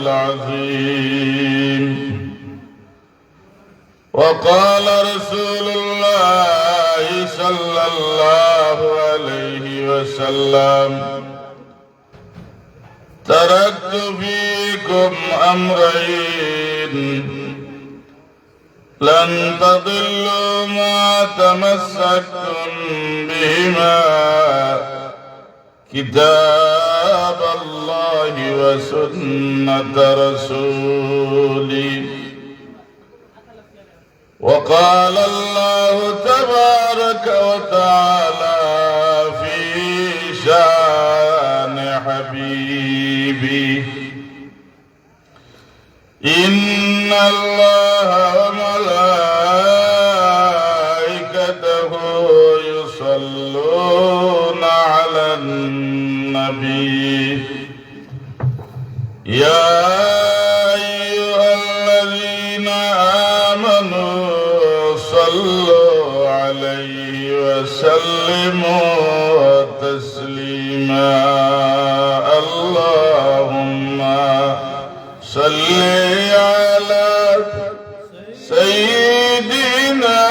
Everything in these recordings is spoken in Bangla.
العظيم. وقال رسول الله صلى الله عليه وسلم: تركت فيكم أمرين لن تضلوا ما تمسكتم بهما كتاب الله وسنة رسولي. وقال الله تبارك وتعالى في شان حبيبي: إن الله وملائكته يصلون على النبي يا أيها الذين آمنوا صلوا عليه وسلموا تسليما. اللهم صل على سيدنا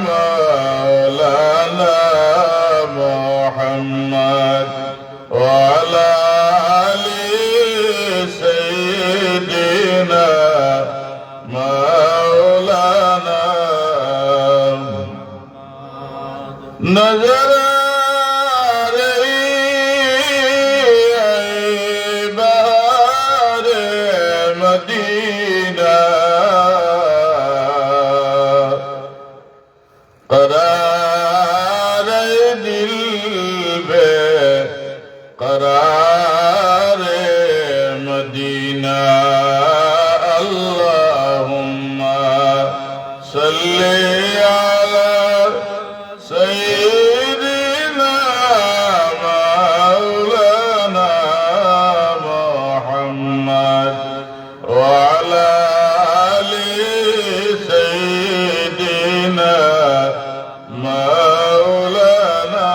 مولانا محمد وعلى آل سيدنا مولانا. نظر قرار دل بے قرار مدینہ. اللہم صل علی سیدنا مولانا محمد وعلى آل سيدنا مولانا.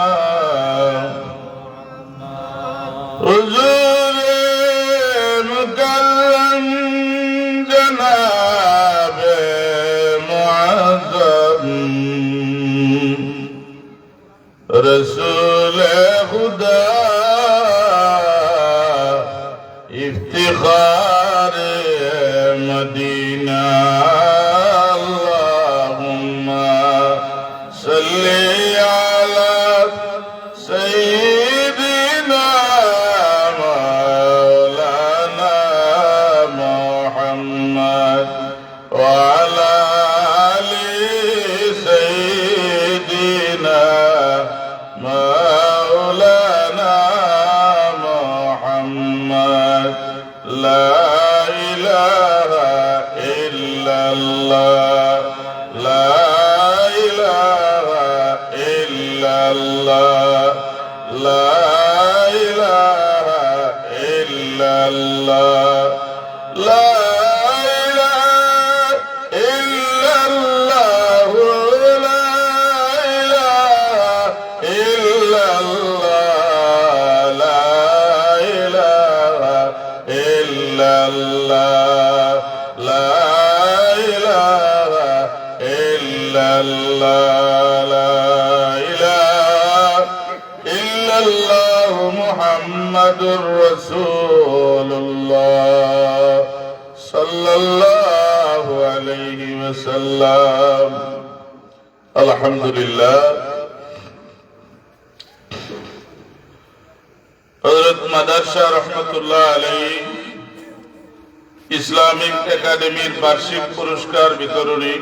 حضور مکرم جناب معظم رسول خدا افتخار مدینہ. اللہم صل على سيدنا مولانا محمد وعلى آل سيدنا مولانا محمد. لا إله إلا الله لا إله إلا الله لا إله إلا الله لا إله إلا الله لا إله إلا الله لا إله إلا الله لا إله إلا الله لا إله إلا الله محمد رسول الله صلى الله عليه وسلم. الحمد لله. হযরত মাদারশা রহমাতুল্লাহ আলাইহি ইসলামিক একাডেমির বার্ষিক পুরস্কার বিতরণী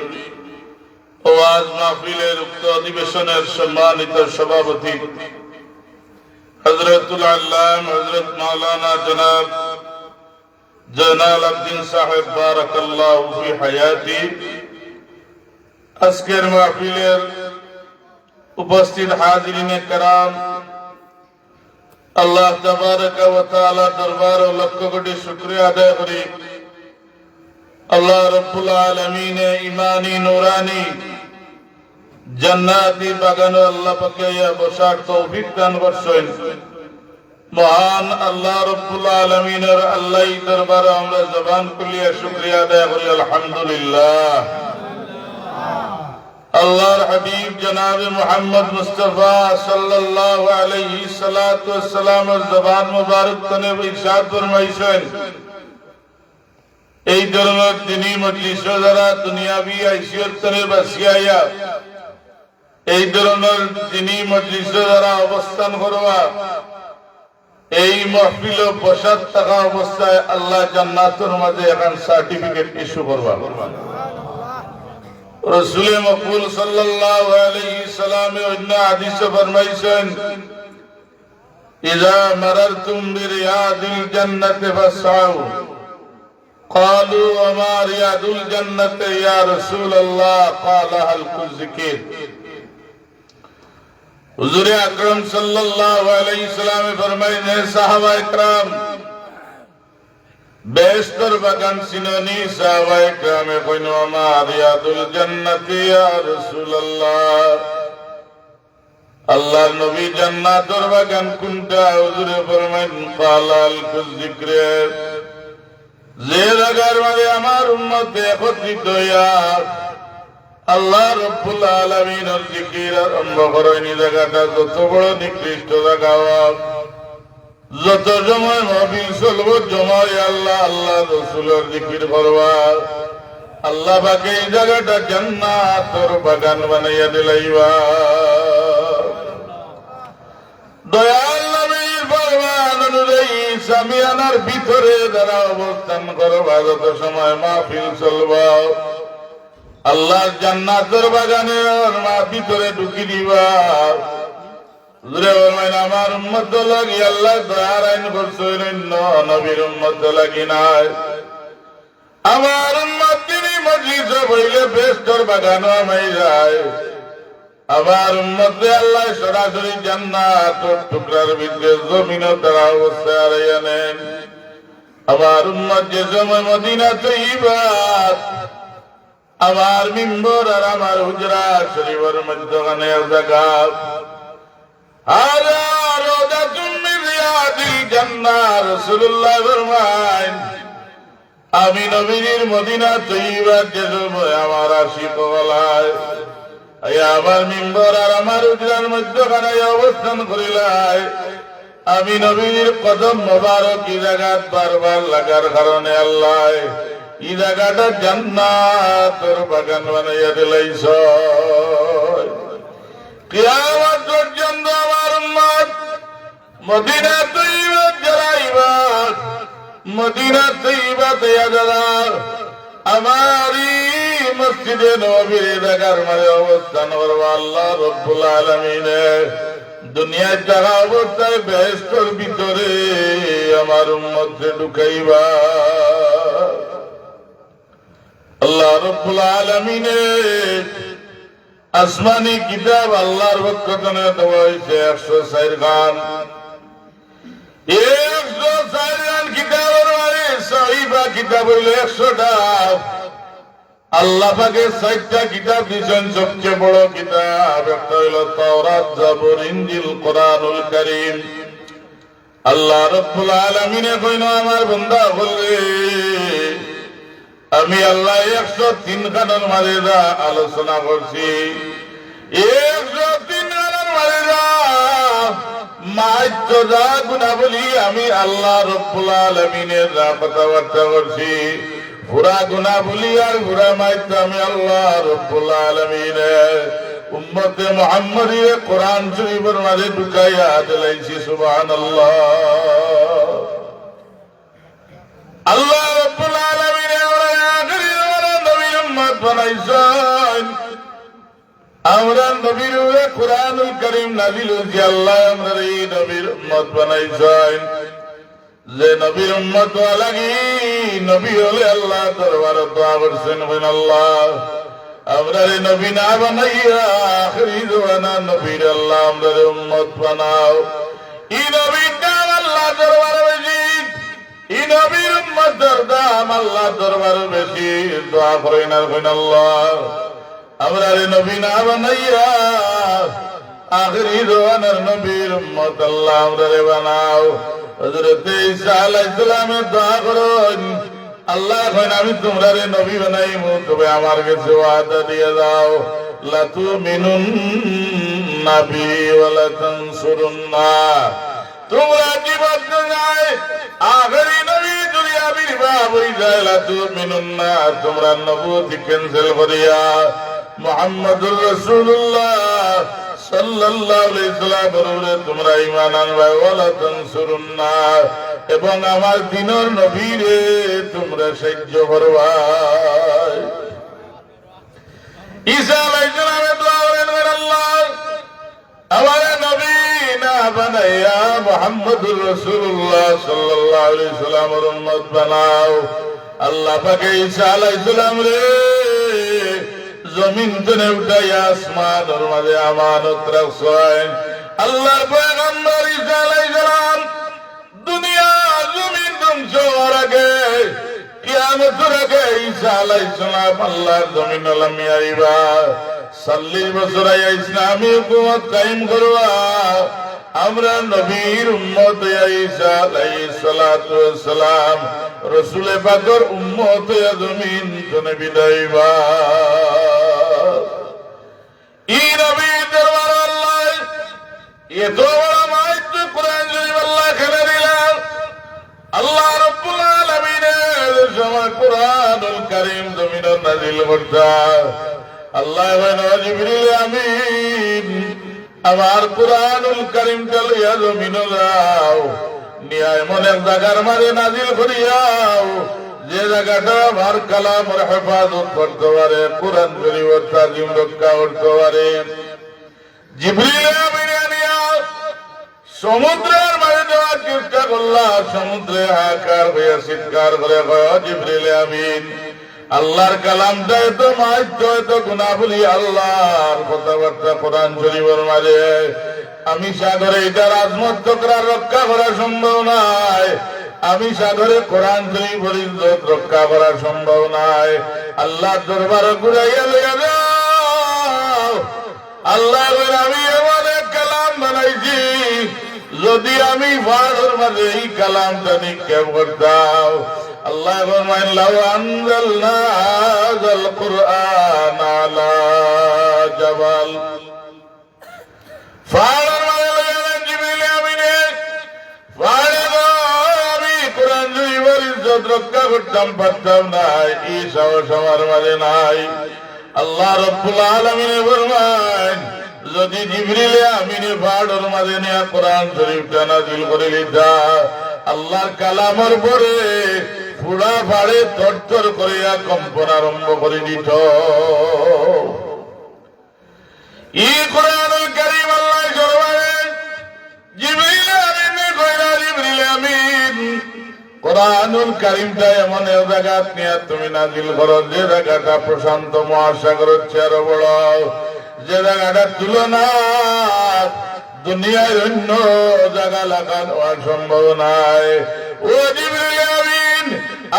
ওয়াজ মাহফিলের উক্ত অধিবেশনের সম্মানিত সভাপতি হযরতুল আল্লাম হযরত মাওলানা জনাব জয়নাল আবদিন সাহেব বারাকাল্লাহু ফি হায়াতি, আজকের মাহফিলের উপস্থিত হাজিরিনে কেরাম, আল্লাহ তাবারক ওয়া তাআলা দরবার ও লক্ষ কোটি শুকরিয়া আদায় করি। আল্লাহ রাব্বুল আলামিন ইমানি নুরানি জান্নাতি বাগানো আল্লাহ পাকে বসার তৌফিক দান করছেন। মহান আল্লাহ রব্বুল আলামিনের আল্লাহই দরবারে আমরা জবান খুলিয়া শুকরিয়া আদায় করি আলহামদুলিল্লাহ। আল্লাহর হাবিব জনাব মুহাম্মদ মুস্তাফা সাল্লাল্লাহু আলাইহি সাল্লাতু ওয়াসসালামের জবান মুবারক তনে ইরশাদ ফরমাইছেন, এই ধরনের দিনী মজলিস যারা দুনিয়াবি আইসিয়ত তনে বাসিয়া এই ধরনের দিনী মজলিস যারা অবস্থান করবা, এই মাহফিল বসাত থাকা অবস্থায় আল্লাহ জান্নাতের মাঝে এখন সার্টিফিকেট ইস্যু করবা। রাসূল মকবুল সাল্লাল্লাহু আলাইহি সাল্লামে অন্য হাদিসে ফরমাইছেন, ইযা মারারতুম বিরিয়াদিল জান্নাতি ফাসআউ। ক্বালু ওয়া মা রিয়াদুল জান্নাতি ইয়া রাসূলুল্লাহ? ক্বালা হালকুয যিকির। হুজুর আকরাম সাল্লাল্লাহু আলাইহি সাল্লামে ফরমাইলেন, সাহাবায়ে کرام বেহেশতের বাগান চিননি? সাহাবায়ে کرامে কইনো, মা রিয়াদুল জান্নাতি ইয়া রাসূলুল্লাহ? আল্লাহর নবী জান্নাতের বাগান কোনটা? হুজুরে ফরমাইলেন, ক্বালা হালকুয যিকির। যে জায়গার মধ্যে আমার উম্মত একত্রিত হইয়া আল্লাহ রব্বুল আলামিনের জিকির আরম্ভ করেন, জায়গাটা যত বড় নিকৃষ্ট জায়গা হোক, যত সময় মাহফিল চলব জমাই আল্লাহ আল্লাহ রাসূলের জিকির করবা, আল্লাহ পাকে এই জায়গাটা জান্নাতের বাগান বানাইয়া দিলাইবা। দয়াল নবীর ফরমান অনুযায়ী সামিয়ানার ভিতরে যারা অবস্থান করবা, যত সময় মাহফিল চলবা, আল্লাহর জান্নাতের বাগানের ভিতরে ঢুকি দিবা। আমার উম্মত লাগি আল্লাহ দয়ার আইন করছেন, অন্য নবীর উম্মত লাগি নাই। আমার উম্মত তিনি মজলিস বইলে বেহেশতের বাগানও আমায় যায়। আমার উম্মত আল্লাহ সরাসরি জান্নাতের টুকরার ভিতরে জমিনও তারা অবস্থায় হারাইয়া নেন। আমার উম্মত যে সময় মদিনা তৈবাত আমার মিম্বর আর আমার হুজরা শরীফের মধ্যখানে জায়গা, হাজার রওজাতুম মিন রিয়াদিল জান্নাহ। রাসূলুল্লাহ ফরমায়, আমি নবীর মদিনা তৈবাত যে সময় আমার আশিক গলায় আমার মিম্বর আর আমার হুজরার মধ্যখানে অবস্থান করিলাই, আমি নবীর কদম মোবারক এই জায়গাত বারবার লাগার কারণে আল্লাহ এই জায়গাটা জান্নাতের বাগান বানাইয়া দিলাইছ। কিয়ামত পর্যন্ত আমার উম্মত মদিনা তৈবাত যারাইবা, মদিনা তৈবাত যারা আমারই মসজিদে নববীর জায়গার মাঝে অবস্থান করবা, আল্লাহ রব্বুল আলামিনে দুনিয়ায় থাকা অবস্থায় বেহেশতের ভিতরে আমার উম্মতকে ঢুকাইবা। আল্লাহ রব্বুল আলামিনে আসমানি কিতাব আল্লাহর পক্ষ থেকে দেওয়া হয়েছে 104 খান। 104 খান কিতাবের মানে সহিফা কিতাব হইল 100টা। আল্লাহ পাকে 4টা কিতাব দিয়েছেন, সবচেয়ে বড় কিতাব একটা হইল তাওরাত, জাবুর, ইনজিল, কোরআনুল কারীম। আল্লাহ রব্বুল আলামিনে কইন, আমার বান্দা বললে আমি আল্লাহ 103 খানের মাঝে যা আলোচনা করছি, 103 খানের মাঝে যা মাইত্র যা গুণাবলী আমি আল্লাহ রব্বুল আলামিনের যা কথাবার্তা করছি, পুরা গুণাবলী আর পুরা মাইত্র আমি আল্লাহ রব্বুল আলামিনের উম্মতে মুহাম্মদীর কোরআন শরীফের মাঝে ঢুকাইয়া দিলাইছি। সুবহানাল্লাহ। আল্লাহ রব্বুল আলামিনের নবীর উম্মত বানাইছেন, আমরা নবীর কোরআনুল কারীম নাযিল হইছে, আল্লাহ আমরা এই নবীর উম্মত বানাইছেন। যে নবীর উম্মত লাগি নবী হলে আল্লাহ দরবারে দোয়া করছেন, আল্লাহ আমরা নবী না বানাইয়া আখিরি জমানা নবীর আল্লাহ আমরা উম্মত বানাও। এই নবীর নাম আল্লাহ দরবারে বেশি, এই নবীর উম্মতের দাম আল্লাহ দরবারে বেশি। দোয়া করেন আর কইন, আল্লাহ আমরা নবী না বানাইয়া আখরি জওয়ানের নবীর উম্মত আল্লাহ আমরারে বানাও। হযরত ঈসা আলাইহিস সালামের দোয়া করুন, আল্লাহ কইন আমি তোমরারে নবী বানাইমু, তবে আমার কাছে ওয়াদা দিয়ে দাও, লা তুমিনুন্না বি ওয়া লা তানসুরুন্না। তোমরা কি বলতে যায় আখরি নবী যদি আবির্ভাব হয়ে যায়, লা তুমিনুন্না, তোমরা নবুয়তি ক্যান্সেল করিয়া মুহাম্মদুর রাসূলুল্লাহ সাল্লাল্লাহু আলাইহি ওয়াসাল্লামের উপরে তোমরা ঈমান আনবা, ওয়া লা তানসুরুন্না, এবং আমার দ্বীনের নবীরে তোমরা সাহায্য করবা। ঈসা আলাইহিস সালামের দোয়া করেন, আল্লাহ আমার নবী না বানাইয়া মুহাম্মদুর রাসূলুল্লাহ সাল্লাল্লাহু আলাইহি ওয়াসাল্লামের উম্মত বানাও। আল্লাহ পাকে ঈসা আলাইহিস সালাম রে জমিন থেকে উঠাইয়া আসমানের মাঝে আমানত রাখছেন। আল্লাহর পয়গম্বর ঈসা আলাইহিস সালাম দুনিয়া জমিন ধ্বংস হওয়ার আগে, কিয়ামতের আগে ঈসা আলাইহিস সালাম আল্লাহর জমিনে নামি আইবা, 40 বছর আইয়া ইসলামী হুকুমত কায়েম করবা। আমরা নবীর উম্মত ঈসা আলাইহিস সালাতু ওয়াস সালাম রাসূল পাকের উম্মত জমিন থেকে বিদায়বা। এই নবীর দরবার আল্লাহ এত বড় মাইত কোরআন শরীফ আল্লাহ খেলে দিলেন। আল্লাহ রাব্বুল আলামিনের সময় কোরআনুল কারীম জমিনে নাযিল করতা। আল্লাহ জিবরিল আমিন আমার কোরআনুল কারীমটা লইয়া জমিনে যাও, নিয়া এমন এক জায়গার মাঝে নাযিল করিয়াও যে জায়গাটা আমার কালামের হেফাজত করতে পারে, কোরআন শরীফের তাজিম রক্ষা করতে পারে। জিবরিল আমিন নিয়া সমুদ্রের মাঝে যাওয়ার চেষ্টা করলাম, সমুদ্রে হাহাকার হইয়া চিৎকার করে কয়, জিবরিল আমিন আল্লাহর কালামটা এত মাইত, এত গুণাবলী আল্লাহর কথাবার্তা কোরআন শরীফের মাঝে, আমি সাগরে এটার আজমত তোকরা রক্ষা করা সম্ভব নয়, আমি সাগরে কোরআন শরীফের ইজ্জত রক্ষা করা সম্ভব নয়। আল্লাহ দরবারে ঘুরাইয়া লইয়া যাও। আল্লাহ আমি এমন এক কালাম বানাইছি, যদি আমি পাহাড়ের মাঝে এই কালামটা নিক্ষেপ করতাম, আল্লাহ ফরমায়েন লাউ আনজালনা হাযাল কুরআন আলা জাবাল, পাহাড়ের মাঝে লইয়া জিবরিল আমিনে পাহাড়ে আমি কোরআন শরীফের ইজ্জত রক্ষা করতাম পারতাম না, এই সাহস আমার মাঝে নাই। আল্লাহ রাব্বুল আলামিন ফরমায়েন যদি জিবরিল আমিনে পাহাড়ের মাঝে নিয়ে কোরআন শরীফটা নাযিল করে লিতা, আল্লাহর কালামের পরে পুরা পাড়ে তরতর করিয়া কম্পন আরম্ভ করে দিত। এই কোরআনুল কারীম আল্লাহ ফরমায়েন জিবরিল আমিনে কইরা, জিবরিল আমিন কোরআনুল কারীমটা এমন এক জায়গা নিয়ে তুমি নাযিল করো যে জায়গাটা প্রশান্ত মহাসাগরের চেয়ে বড়, যে জায়গাটা তুলনা দুনিয়ার অন্য জায়গা লাগানো সম্ভব নাই। ও জিবরিল আমিন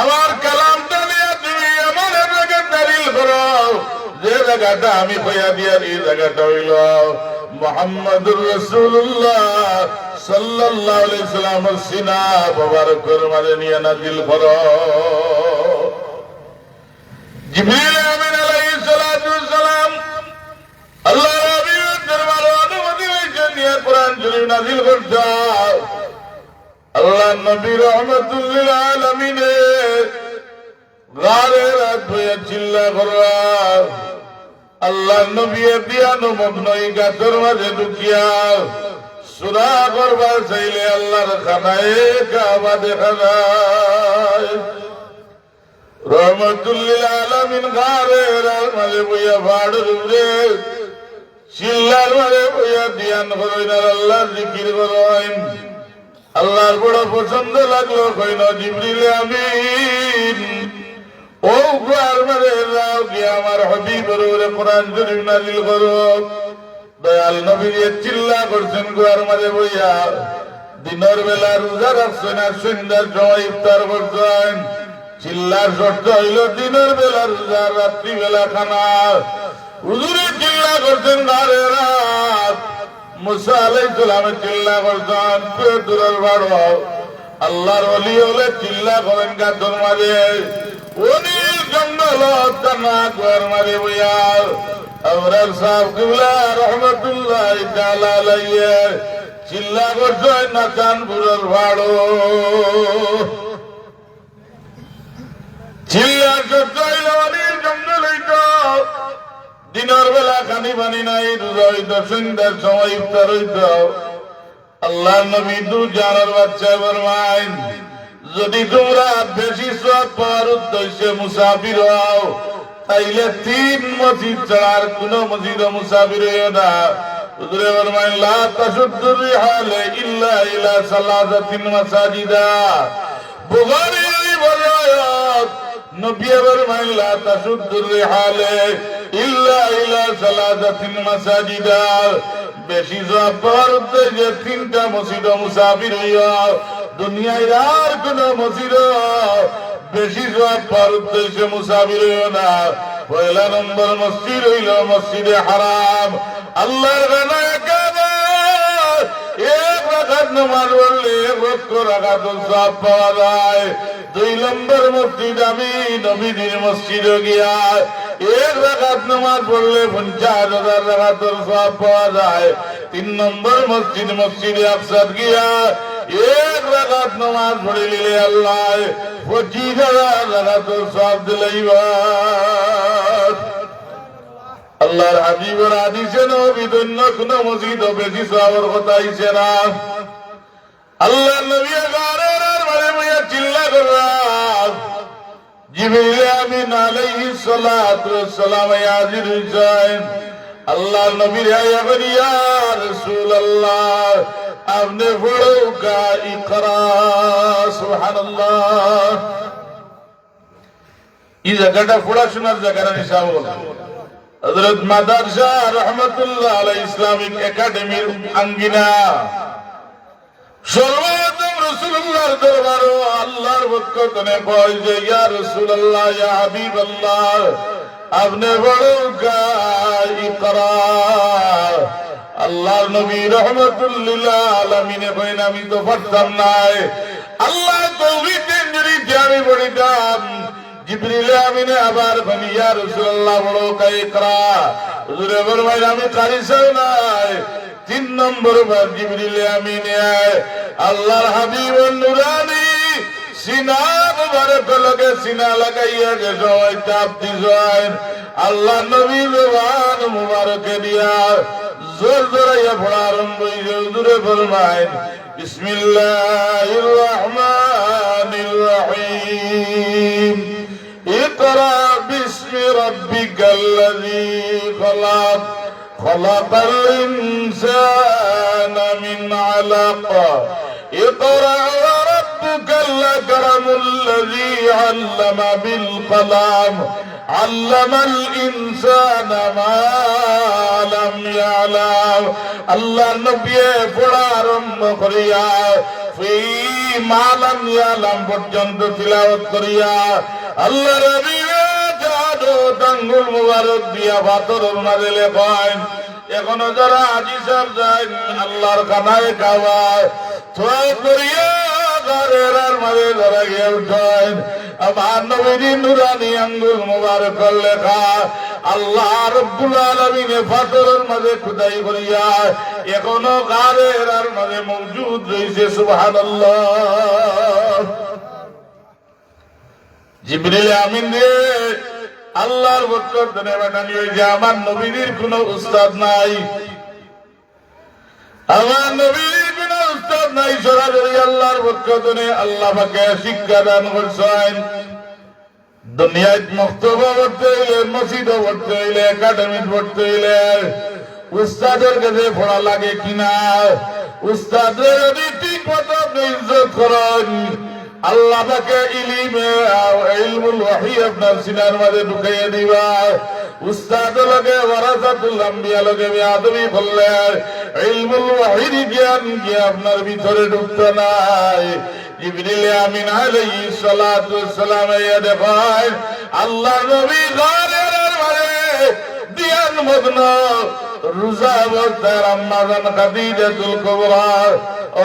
আমার কালামটা নিয়ে তুমি এমন এক জায়গা নাযিল করো যে জায়গাটা আমি কইয়া দিয়ার, এই জায়গাটা হইল মুহাম্মদুর রাসূলুল্লাহ সাল্লাল্লাহু আলাইহি ওয়াসাল্লামের সিনা মুবারকের মাঝে নিয়ে নাযিল করো। জিবরিল আমিন আলাইহিস সালাতু ওয়াস সালাম আল্লাহ নবীর দরবারে অনুমতি হইছে নিয়ে কোরআন শরীফ নাযিল করতে। আল্লাহ নবী রাহমাতুল লিল আলামিন গারে রাত হয়ে চিল্লা করবা। আল্লাহ নবী দিয়ানো মগ্ন এই গাছের মাঝে ঢুকিয়া সূরা করবা চাইলে আল্লাহর খানায়ে কাবা দেখা যায়। রাহমাতুল লিল আলামিন গারে রাত মাঝে বইয়া ভাড়ের উপরে চিল্লার মাঝে বইয়া ধ্যান করেন, আল্লাহর জিকির করেন। আল্লাহর বড় পছন্দ লাগলো, কইল জিবরিল আমিন ও গুয়ার মাঝে যাও গিয়ে আমার হাবিবের উপরে কোরআন শরীফ নাযিল করো। দয়াল নবী চিল্লা করছেন গুয়ার মাঝে বইয়া, দিনের বেলা রোজা রাখছেন আর সন্ধ্যার সময় ইফতার করছেন। চিল্লার শর্ত হইল দিনের বেলা রোজা, রাত্রি বেলা খানা। হুজুরে চিল্লা করছেন গারে রাত, মুসা আলাইহিস সালামে চিল্লা করছেন পেটুরের বাড়ো আল্লাহর ওলি হলে চিল্লা করেন গাছের মাঝে উনি জঙ্গল না গোয়ার মাঝে বইয়ার আমরার সাহেব কিবলা রহমতুল্লাহ তাআলা আলাইহি চিল্লা করছেন নাচানপুরের বাড়ো চিল্লা করছেন জঙ্গল হইতো দিনের বেলা খানি পানি নাই রোজা হইত সন্ধ্যার সময় ইফতার হইত আল্লাহ নবী দু জানার বাচ্চা ফরমাইন যদি তোমরা বেশি সওয়াব পাওয়ার উদ্দেশ্যে মুসাফির হও তাইলে 3 মসজিদ ছাড়ার কোন মসজিদ মুসাফির হইও না হুজুরে ফরমাইন লা তাশুদ্দু রিহাল ইল্লা ইলা সালাসাতিন মাসাজিদা বুখারী বলেন নবী ফরমাইন লা তাশুদ্দু রিহাল ইল্লা ইলা সালাসাতিন মাসাজিদা বেশি সওয়াব পাওয়ার উদ্দেশ্যে 3টা মসজিদ মুসাফির হইও দুনিয়ায় আর কোন মসজিদ বেশি সওয়াব পাওয়ার উদ্দেশ্যে মুসাফির হইও না পয়লা নম্বর মসজিদ হইল মসজিদে হারাম আল্লাহর গানায় কাবা এক রাকাত নামাজ পড়লে 1 লক্ষ রাকাতুল সওয়াব পাওয়া যায় 2 নম্বর মসজিদ আমি নবীর মসজিদে গিয়া 1 রাকাত নামাজ পড়লে 50,000 রাকাতুল সওয়াব পাওয়া যায় 3 নম্বর মসজিদ মসজিদে আকসা গিয়া 1 রাকাত নামাজ পড়লে আল্লাহ 25,000 রাকাতুল সওয়াব দিলাইবা আল্লাহর হাবিবের হাদিসে নবী অন্য কোন মসজিদ বেশি সওয়াবের কথা আইছে না আল্লাহর নবী গারের মাঝে বইয়া চিল্লা করেন জিবরিল আমিন আলাইহিস সালাতু ওয়াস সালাম হাজির হইছেন আল্লাহর নবী ইয়া রাসূলুল্লাহ আপনি পড়ো কা ইকরা সুবহানাল্লাহ এই জায়গাটা পড়াশোনার জায়গা নিশা বল হযরত মাদারসা রহমাতুল্লাহ আলাইহি ইসলামিক একাডেমির আঙ্গিনা সর্বপ্রথম রাসূলুল্লাহর দরবারে আল্লাহর পক্ষ থেকে কয় যে ইয়া রাসূলুল্লাহ ইয়া হাবিবাল্লাহ আপনি বড় ইকরা আল্লাহর নবী রাহমাতুল্লিল আলামিন কইন আমি তো পারতাম না আল্লাহ তৌফিক দেন যদি আমি পড়িতাম জিবরিল আমিন আবার বলি ইয়া রাসূলুল্লাহ বড় ইকরা হুজুরে ফরমাইল আমি কারি চাই নাই 3 নম্বর বার জিবরিল আমিন আল্লাহর হাবিব নুরানি সিনা মুবারক লগে সিনা লাগাইয়া যে জয় চাপ দিছেন আল্লাহ নবী জবান মুবারকে দিয়া জোর জোরাইয়া পড়া আরম্ভ হইছে হুজুরে ফরমাইল বিসমিল্লাহির রহমানির রহিম اقرأ باسم ربك الذي خلق خلق الإنسان من علق اقرأ وربك الأكرم الذي علم بالقلم علم الإنسان ما لم يعلم الله نبي فرارم করিয়া في ما لم يعلم পর্যন্ত তিলাওয়াত করিয়া আল্লাহ নবী জাদু আঙ্গুল মুবারক দিয়া পাথরের মাঝে লেখেন এখনো যারা হাজী সাহেব যায় আল্লাহর খানায় খাওয়ায় থোয়া করিয়া ঘরের মাঝে যারা গিয়ে উঠেন আমার নবীর নুরানি আঙ্গুল মুবারক লেখা আল্লাহ রাব্বুল আলামিন পাথরের মাঝে খোদাই করিয়া এখনো ঘরের মাঝে মওজুদ রয়েছে সুবহানাল্লাহ জিবরিল আমিন রে আল্লাহর পক্ষ থেকে পাঠানি হইছে আমার নবীর কোনো উস্তাদ নাই আমার নবীর কোনো উস্তাদ নাই সরাসরি আল্লাহর পক্ষ থেকে আল্লাহ পাকে শিক্ষা দান করছেন দুনিয়ায় মুক্তবা পড়তে হইলে মসজিদ পড়তে হইলে একাডেমি পড়তে হইলে উস্তাদের কাছে পড়া লাগে কিনা উস্তাদের যদি ঠিক মতো আপনি ইজ্জত করেন আল্লাহ পাকে ইলমুল ওয়াহি আপনার সিনার মাঝে ঢুকাইয়া দিবা উস্তাদ লগে ওয়ারাসাতুল আম্বিয়া লগে বেয়াদবি করলে ইলমুল ওয়াহির জ্ঞান কি আপনার ভিতরে ঢুকতো নাই জিবরিল আমিন আলাইহিস সালাতু ওয়াস সালাম ইয়া দেখায় আল্লাহ নবী ঘরের মাঝে দিয়ান মগ্ন রোজা অবস্থায় আম্মা জান খাদিজাতুল কুবরা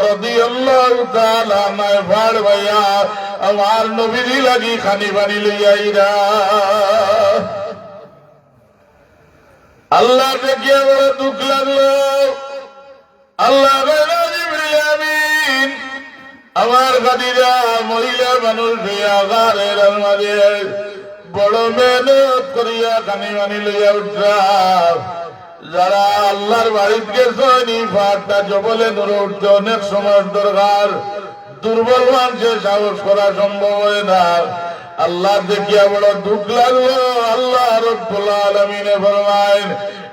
রাদিয়াল্লাহু তাআলা আনহা ফাড় ভাইয়া আমার নবীজি লাগি খানি পানি লইয়া আইরা আল্লাহ দেখিয়া বড় দুঃখ লাগলো। আল্লাহ জিবরিল আমিন আমার খাদিজা মহিলা মানুষ হইয়া ঘরের মাঝে বড় মেহনত করিয়া খানি পানি লইয়া উঠা। যারা আল্লাহর বাড়িতে গেছে ফাটটা জবলে ধরে উঠতে অনেক সময় দরকার, দুর্বল মানুষের সাহস করা সম্ভব হয় না। আল্লাহ দেখিয়া বড় দুঃখ লাগলো। আল্লাহ রাব্বুল আলামিনে ফরমায়েন,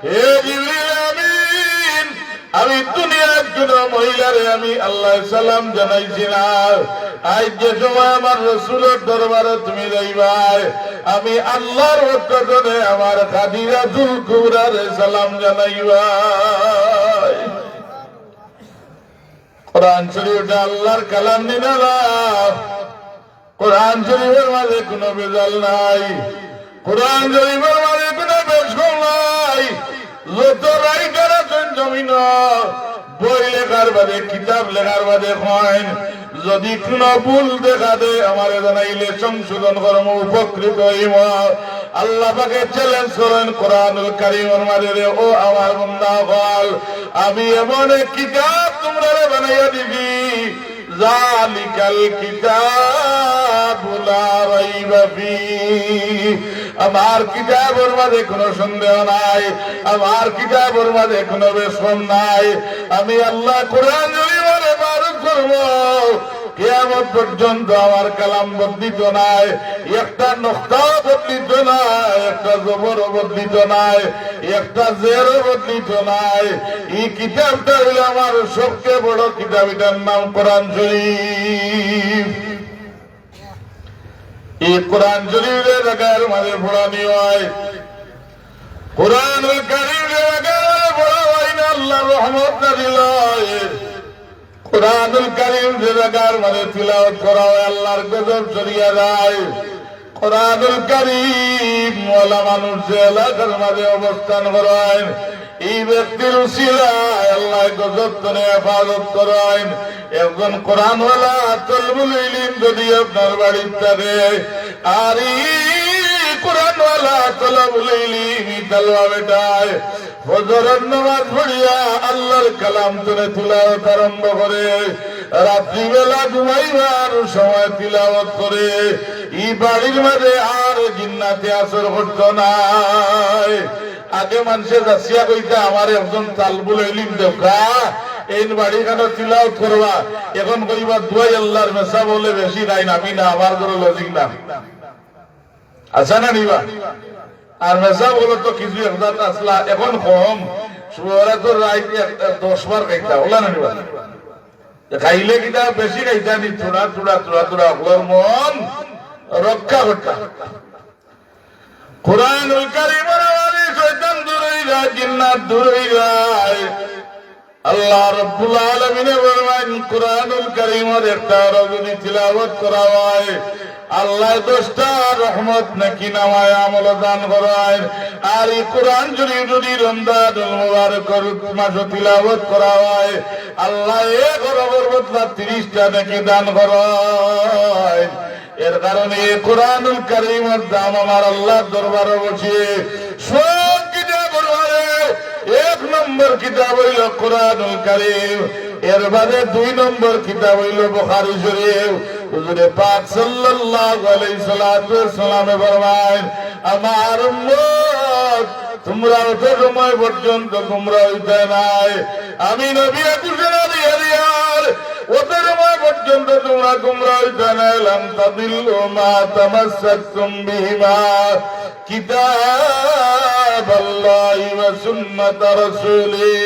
হে জিবরিল আমিন, আমি দুনিয়ার কোন মহিলারে আমি আল্লাহ সালাম জানাইছি না। আজ যে সময় আমার রাসূলের দরবারে তুমি যাইবাই, আমি আল্লাহর পক্ষ থেকে আমার খাদিজাতুল কুবরারে সালাম জানাইবাই। কোরআন শরীফটা আল্লাহর কালাম নিনা, কোরআন শরীফের মাঝে কোনো বেজাল নাই, কোরআন শরীফের মাঝে কোনো বেশকল নাই। যত রাইটার আছেন জমিন বই লেখার বাদে কিতাব লেখার বাদে হয়, যদি কোন ভুল দেখা দে আমার জানাইলে সংশোধন কর্ম উপকৃত হইব। আল্লাহ পাকে চ্যালেঞ্জ করেন কোরআনুল কারীমের মাঝে, ও আমার বান্দা বল, আমি এমন এক কিতাব তোমরা বানাইয়া দিবি, জালিকাল কিতাবু লা রাইবা ফীহি, আমার কিতাবের মাঝে কোনো সন্দেহ নাই, আমার কিতাবের মাঝে কোনো বেশম নাই। আমি আল্লাহ কোরআন জরিমানে বারণ করব, কিয়ামত পর্যন্ত আমার কালাম বদলিত নাই, একটা নকতা বদলিত নাই, একটা জবর বদলিত নাই, একটা জের বদলিত নাই। এই কিতাবটা হইল আমার সবচেয়ে বড় কিতাব, এটার নাম কোরআন শরীফ। এই কোরআন শরীফের জায়গার মাঝে পড়ানি হয়, কোরআনুল কারীমের জায়গায় পড়া হয় না, আল্লাহর রহমত নাযিল হয়। কোরআনুল কারীম যে জায়গার মাঝে তিলাওয়াত করা হয়, আল্লাহর গজব সরিয়া যায়। কোরআনুল কারীম ওয়ালা মানুষ যে এলাকার মাঝে অবস্থান করেন, এই ব্যক্তির উসিলায় আল্লাহ গজব থেকে হেফাজত করেন। একজন কোরআনওয়ালা তলবুল ইলম যদি আপনার বাড়িতে থাকে, আর কোরআনওয়ালা তলবুল ইলম তালওয়া বেটায় ফজরের নামাজ পড়িয়া আল্লাহর কালাম তুলে তিলাওয়াত আরম্ভ করে, রাত্রিবেলা ঘুমাইবার সময় তিলাওয়াত করে, এই বাড়ির মাঝে আর জিন্নাতে আসর করতো নাই। আগে মানুষে যাচ্ছিয়া কইতে আমার একজন তালবুল ইলম দেখা এই বাড়ি কেন তিলাওয়াত করবা, এখন কইবা দুয়াই আল্লাহর মেসা বলে বেশি নাই, নামি না আমার কোনো লজিক না আচ্ছা না নিবা। আর মেসা বলো তো কিছু একদাত আসলা, এখন কম সুরা তো রাইত 10 বার খাইতা ওলা না নিবা, খাইলে কিটা বেশি খাইতা নি, থোড়া থোড়া থোড়া থোড়া ওর মন রক্ষা করতা। কোরআনুল কারীমের আওয়াজে শয়তান দূর হয়ে যায়, জিন্নাত দূর হয়ে যায়। আল্লাহ রাব্বুল আলামিনে ফরমান, কোরআনুল কারীমের একটা যদি তিলাওয়াত করা হয়, আল্লাহ 10টা রহমত নাকি নামায় আমল দান করেন। আর এই কোরআন যদি রমজানুল মুবারকের মাসে তিলাওয়াত করা হয়, আল্লাহ 1 অরবের বদলা 30টা নাকি দান করেন। এর কারণে কোরআনুল কারীমের দাম আমার আল্লাহর দরবারে বসিয়ে সব কিতাবের মাঝে 1 নম্বর কিতাব হইল কোরআনুল কারীম, এর বাদে 2 নম্বর কিতাব হইল বুখারী শরীফ। হুজুরে পাক সাল্লাল্লাহু আলাইহি সাল্লামে ফরমায়েন, আমার উম্মত তোমরা অত সময় পর্যন্ত তোমরা হইতে নাই, আমি নবী ঘোষণা দিয়ে দিয়ার অত সময় পর্যন্ত তোমরা তোমরা হইতে নাই, লাম তাদিল্লু মা তামাসসাকতুম বিহিমা কিতাবাল্লাহি ওয়া সুন্নাত রাসূলি।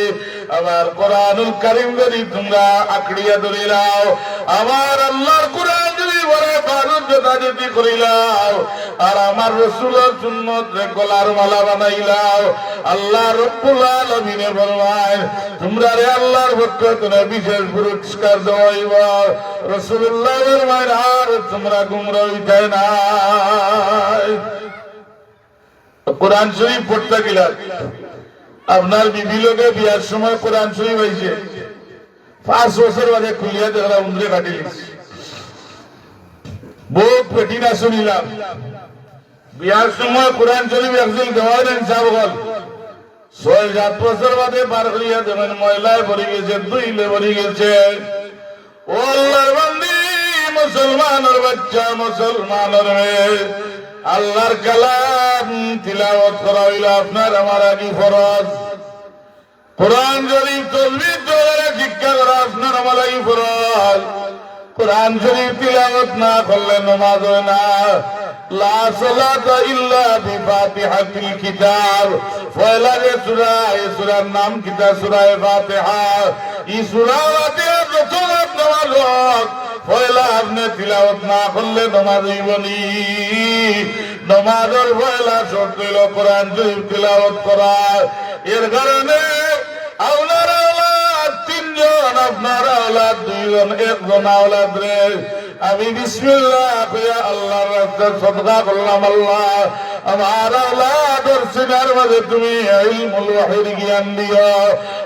আমার কোরআনুল কারীম যদি তোমরা আঁকড়িয়া ধরে নাও, আমার আল্লাহর কোরআন যদি বলে বারুদ যদি করিলাও, আর আমার রাসূলের সুন্নাত রে গলার মালা বানাইলাও, আল্লাহ রাব্বুল আলামিনে ফরমায় তোমরা রে আল্লাহর পক্ষ থেকে বিশেষ পুরস্কার দেওয়া হইব। রাসূলুল্লাহ ফরমায় আর তোমরা গুমরাহ হইতে নাই। কোরআন শরীফ পড়তে গেলে আপনার বিবি লোকে বিয়ার সময় কোরআন শরীফ হয়েছে 5 বছর বাদে খুলিয়া দেখলাম উমরে কাটি লিখছে বহুত পেটি না শুনিলাম বিয়ার সময় কোরআন শরীফ একজন দেওয়া নেন সাহ হল 6-7 বছর বাদে পার করিয়া দেবেন ময়লায় ভরে গেছে দুইলে ভরে গেছে ও আল্লাহর বান্দি মুসলমানের বাচ্চা মুসলমানের মেয়ে আল্লাহর কালাম তিলাওয়াত করা হইল আপনার আমার আগে ফরজ কোরআন শরীফ তাসবিহ দ্বারা শিক্ষা করা আপনার আমার আগে ফরজ কোরআন শরীফ তিলাওয়াত না করলে নামাজ হয় না লা সালাতা ইল্লা বিফাতিহাতিল কিতাব পয়লা যে সূরা এই সূরার নাম কিতা সূরা ফাতিহা এই সূরা ফাতিহা যত নামাজ পয়লা আপনি তিলাওয়াত না করলে নামাজ হইবনি নামাজের পয়লা শর্ত হইল কোরআন শরীফ তিলাওয়াত করা এর কারণে আপনার আওলাদ 3 জন আপনার আওলাদ 2 জন একজন আওলাদ রে আমি বিসমিল্লাহ কইয়া আল্লাহর রাস্তায় সদকা করলাম আল্লাহ আমার আওলাদের সিনার মাঝে তুমি ইলমুল ওয়াহির জ্ঞান দিও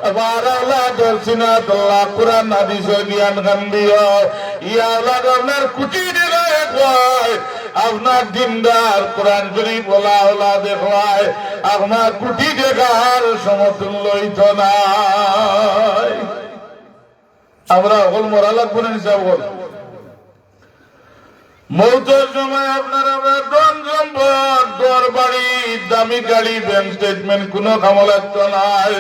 আমার আওলাদের সিনাত আল্লাহ কোরআন হাদিসের জ্ঞান গান দিও ইয়া আওলাদ আপনার কুটি দিলে কয় আপনার দিনদার কোরআন শরীফ বলা আওলাদ হয় আপনার কুটি দেখার সমতুল্য হইত নাই আমরা সকল মরা লাগবো না হিসাব কর মৌতের সময় আপনার আপনার ধন সম্পদ দর বাড়ি দামি গাড়ি ব্যাংক স্টেটমেন্ট কোনো কামলাত্ম নাই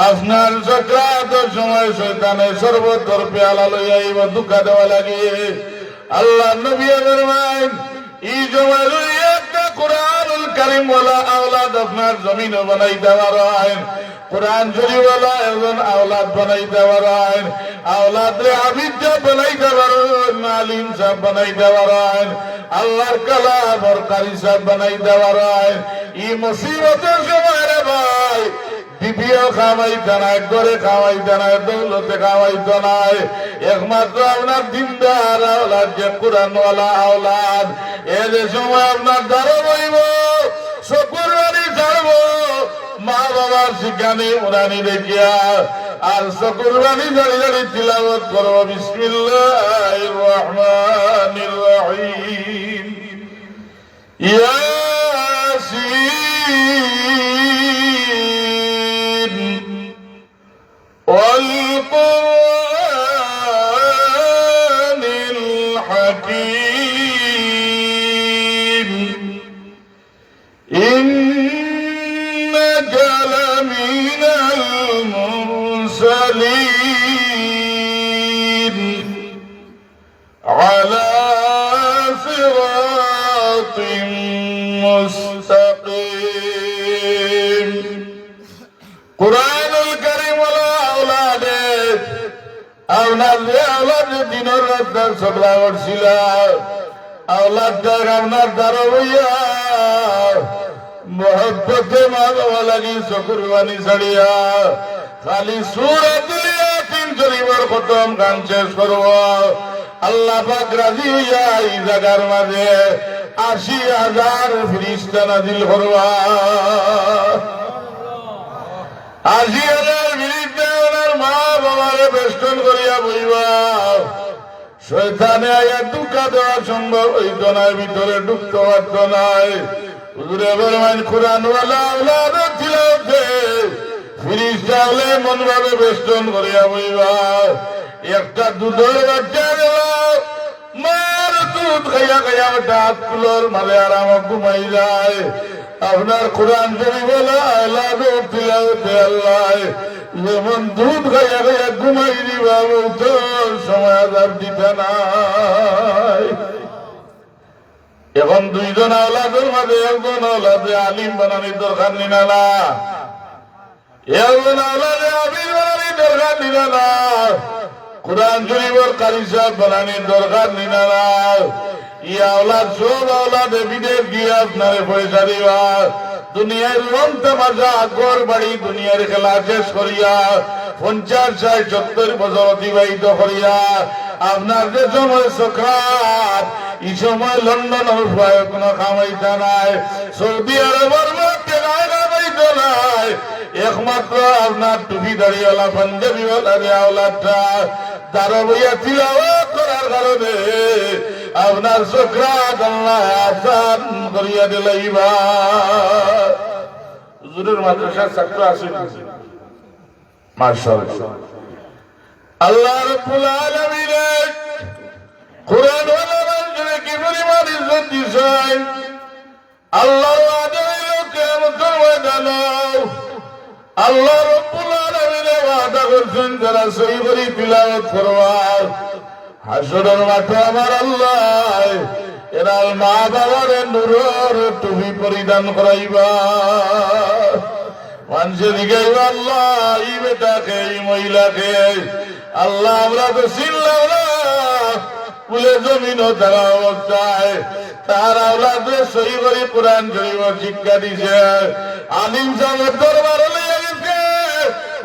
আপনার সক্রাতের সময় শয়তানের সর্বতর পেয়ালা লইয়া এবার দুঃখা দেওয়া লাগে আল্লাহ নবী ফরমায়েন এই সময় একটা কোরআনুল কারীম ওয়ালা আওলাদ আপনার জমিন বানাই দেওয়ার হয় কোরআন শরীফ ওয়ালা একজন আওলাদ বানাই দেওয়ার হয় আওলাদ রে আবিদ বানাই দেওয়ার আলিম সাহেব বানাই দেওয়ার হয় আল্লাহর কালাম আর কারি সাহেব বানাই দেওয়ার হয় এই মুসিবতের সময় রে ভাই বিবিও খাওয়াইতে নাই ঘরে খাওয়াইতে নাই দৌলতে খাওয়াইতে নাই একমাত্র আপনার দিনদার আওলাদ যে কোরআনওয়ালা আওলাদ এদের সময় আপনার দ্বারা বইব চকুর বাড়ি ছাড়বো মা বাবার শিখানি উড়ানি দেখিয়া আর চকুর বাড়ি দাঁড়িয়ে দাঁড়িয়ে তিলাওয়াত করবো বিসমিল্লাহির রহমানির রহিম ইয়াসিন والقرآن الحكيم إنك لمن المرسلين على صراط مستقيم قرآن الكريم ولا أولاده أولاد দিনের রাত সবলা করছিল আওলাদটা আপনার দ্বারা হইয়া মহব্বতে মা বাবা লাগি চকুর বাণী ছাড়িয়া খালি সূরাতুল ইয়াসিন শরীফের খতম গান শেষ করব আল্লাহ পাক রাজি হইয়া এই জায়গার মাঝে ৮০,০০০ ফেরেশতা নাজিল করবা ৮০,০০০ ফেরেশতা ওনার মা বাবারে বেষ্টন করিয়া বইবা শয়তানে আয়া দুঃখা দেওয়া সম্ভব হইত না ভিতরে ঢুকতে পারত নাই হুজুরে ফরমাইন কোরআনওয়ালা আওলাদ তিলাওয়াতে ফেরেশতা হলে মন ভাবে বেষ্টন করিয়া বইবা একটা দুধের বাচ্চা দিলাম মার দুধ খাইয়া খাইয়া দাঁত কুলোর মালে আরাম ঘুমাই যায় আপনার কোরআন শরীফ বলা আওলাদ তিলাওয়াতে আল্লাহ যেমন দুধ খাইয়া খাইয়া ঘুমাই দিবা তো সময় আযাব দিতে নাই এখন 2 জন আওলাদের মাঝে একজন আওলাদে আলিম বানানির দরকার নিনা না একজন আওলাদে আবিদ বানানির দরকার নিনা না কোরআন শরীফের কারি সাহেব বানানির দরকার নিনা না ই আওলাদ সব আওলাদে বিদেশ গিয়ে আপনারে পয়সা দিবা দুনিয়ার রং তামাশা ঘর বাড়ি দুনিয়ার খেলা শেষ করিয়া 50-60-70 বছর অতিবাহিত করিয়া আপনার যে সময় সক্রাত এই সময় লন্ডনের কোনো কামাইতা নাই সৌদি আরবের মধ্যে কামাইতো নাই একমাত্র আপনার টুপি দাড়িওয়ালা পাঞ্জাবিওয়ালা আওলাদটা তারা বইয়া তিলাওয়াত করার কারণে আপনার চোখরাত আল্লাহ আসান করিয়া দিলাইবা। হুজুরের মাদ্রাসার ছাত্র আছেন মাশাআল্লাহ। আল্লাহ রাব্বুল আলামিন কুরআন ওয়ালা মানুষকে কি পরিমাণ ইজ্জত দিয়েছেন। আল্লাহ ওয়াদা হইল কিয়ামতের ময়দানে আল্লাহ রাব্বুল আলামিন ওয়াদা করেছেন যারা সহি করে তিলাওয়াত করবার হাসরের মাঠে আমার আল্লাহ এরা মা বাবার নূরের টুপি পরিধান করাইবা। মানুষের জিজ্ঞাসা আল্লাহ এই বেটাকে এই মহিলাকে আল্লাহ আমরা তো চিনলাম না বলে জমিন তারা অবস্থায় তার আওলাদে সহি করে কোরআন শরীফ শিক্ষা দিছে। আলিম সাহেব দরবার লইয়া গেছে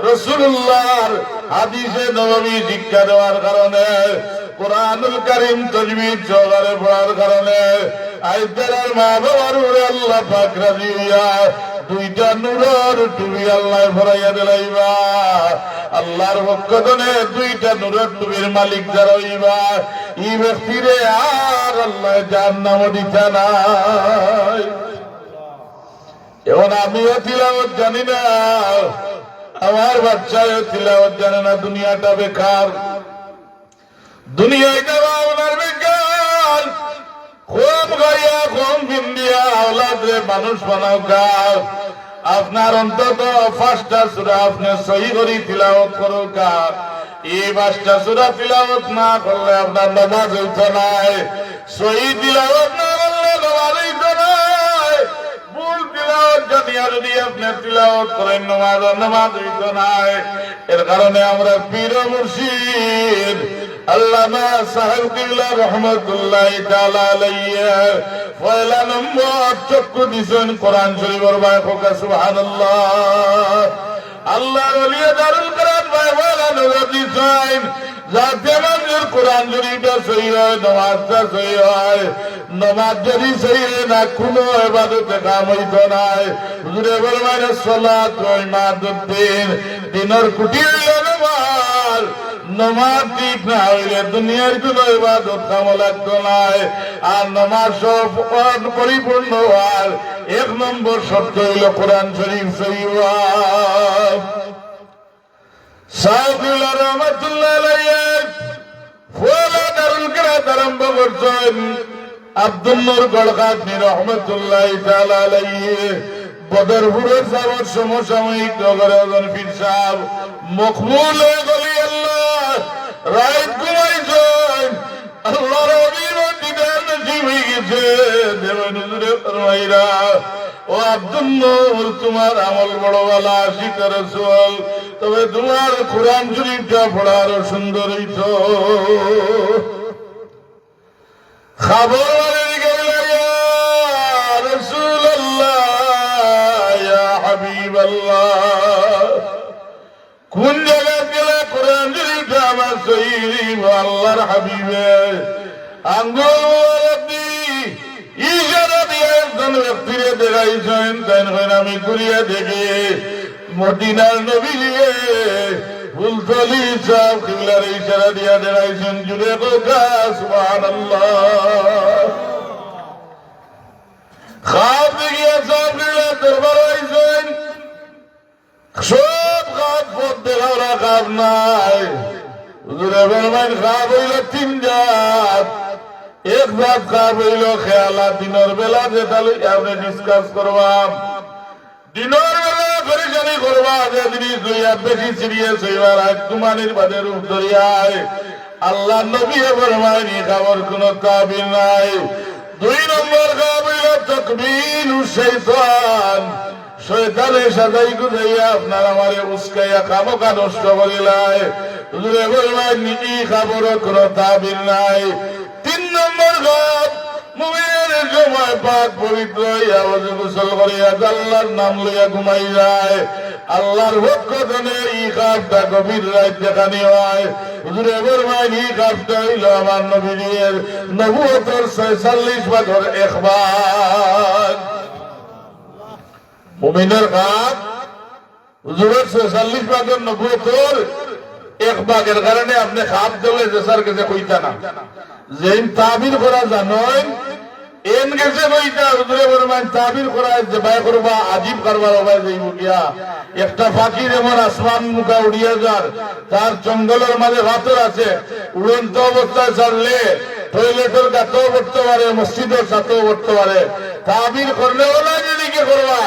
রাসূলুল্লাহর হাদিসে নববী শিক্ষা দেওয়ার কারণে কুরআনুল কারীম তাজবীদ সহকারে পড়ার কারণে আইদার মা বাবার উপরে আল্লাহ পাক রাজি হইয়া দুইটা নূরের টুপি আল্লাহ ভরাইয়া দিলাইবা। আল্লাহর পক্ষ থেকে দুইটা নূরের টুপির মালিক যারা হইবা এই ব্যক্তিরে আর আল্লাহ জাহান্নামে দিতে নাই। এখন আমিও তিলাওয়াত জানি না, আমার বাচ্চাও তিলাওয়াত জানে না, দুনিয়াটা বেকার। দুনিয়ায় যাওয়া আপনার বেকার। খুব গাইয়া কম বিন্দিয়া আওলাদরে মানুষ বানাও গাও। আপনার অন্তত 5টা সূরা আপনি সহি করে তিলাওয়াত করো গা। এই 5টা সূরা তিলাওয়াত না করলে আপনার নামাজ হইতো নাই। সহি তিলাওয়াত না করলে নামাজ হইতো নাই। ভুল তিলাওয়াত যদি আপনি তিলাওয়াত করেন নামাজ হইতো নাই। এর কারণে আমরা পীর মুর্শিদ আল্লামা সাহেব কিবলা রহমাতুল্লাহি তাআলা আলাইহি পয়লা নম্বর চক্ষু দিছেন কোরআন শরীফের বায়ফকা সুবহানাল্লাহ। আল্লাহর ওলি দারুল কোরআন বায়ফলা নজর দিছেন যাতে মানুষের কোরআন শরীফটা সহি হয়, নামাজটা সহি হয়। নামাজ যদি সহি হয় না কোনো ইবাদতে কাম হইতো নাই। হুজুরে বলবেন সালাত ওয়া ইমাদুদ্দিন, দিনের কুটি হইল নামাজ। নামাজ ঠিক না হইলে দুনিয়ার কোন ইবাদত কাম লাগতো নাই। আর নামাজ সব পরিপূর্ণ হওয়ার 1 নম্বর শর্ত হইল কোরআন শরীফ সহি হওয়া। সাহেবুল্লাহ রহমাতুল্লাহ আলাইহি ফুলা দারুল কিরাত আরম্ভ করছেন আব্দুল নূর গড়কাতনি রহমাতুল্লাহি তাআলা আলাইহি। বদরপুরের সাহেবের সমসাময়িক নগরে একজন পীর সাহেব মকবুল হয়ে গেলি আল্লাহ রাত ঘুমাইছেন। আল্লাহর অভিমত দিদার নসিব হয়ে গেছে। দেবেন হুজুরে ফরমাইরা ও আব্দুল নূর তোমার আমল বড় ভালো শিকার রাসূল, তবে তোমার কোরআন শরীফটা পড়ার সুন্দর হইতো। খবর দিকে ইয়া রাসূলুল্লাহ ইয়া হাবিবাল্লাহ, কোন জায়গায় গেলে কোরআন শরীফটা আমার সহিহ আল্লাহর হাবিবে আঙ্গুল ইশারা দিয়ে একজন ব্যক্তিরে দেখাইছেন। তাই আমি ঘুরিয়ে দেখি মদিনার নবীরে ফুলতলি সাহেব কিবলার ইশারা দিয়া দেখাইছেন। জুড়ে কোথা সুবহানাল্লাহ। খাপ দেখিয়া সাহেব কিবলার দরবার আইছেন। সব খাপ পথ দেখাওয়া খাপ নাই। হুজুরে বলবেন খাপ হইল 3 জাত। এক জাত খাপ হইল খেয়ালা দিনের বেলা যেটা আপনি ডিসকাস করবাম। দিনের বেলা পরিচালি করবা যে জিনিস লইয়া বেশি সিরিয়াস হইবার আত্মানির বাদে রূপ ধরিয়ায় আল্লাহ নবী ফরমায়েন এই খাবার কোন তাবিল নাই। 2 নম্বর খাপ হইল তাকবীর শয়তান। শয়তানের সাজাই গুজাইয়া আপনার আমারে উস্কাইয়া খামোকা নষ্ট করিলাই। হুজুরে বলবেন এই খাবারও কোন তাবিল নাই। 3 নম্বর খাপ মুমিনের সময় পাক পবিত্র হইয়া ওযু গোসল করিয়া আল্লাহর নাম লইয়া ঘুমাই যায়। আল্লাহর পক্ষ থেকে এই খাপটা গভীর রাত দেখানি হয়। হুজুরে বলবেন এই খাপটা হইল আমার নবীর নবুয়তের 46 ভাগের 1 ভাগ। মুমিনের খাপ হুজুরের 46 ভাগের 90 এক ভাগের কারণে আপনি খাপ দেলে যে স্যার কাছে কইতা না যে তাবির করা জানেন এন গেছে কইতা হুজুরে ফরমান তাবির করা যে বাই করবা আজীব কারবার হবে যাইব গিয়া একটা পাখি যেমন আসমান মুখা উড়িয়া যার তার জঙ্গলের মাঝে ভাতর আছে উড়ন্ত অবস্থায় ছাড়লে টয়লেটের গাতেও পড়তে পারে মসজিদের সাথেও পড়তে পারে তাবির করলে ওলা যেদিকে করবা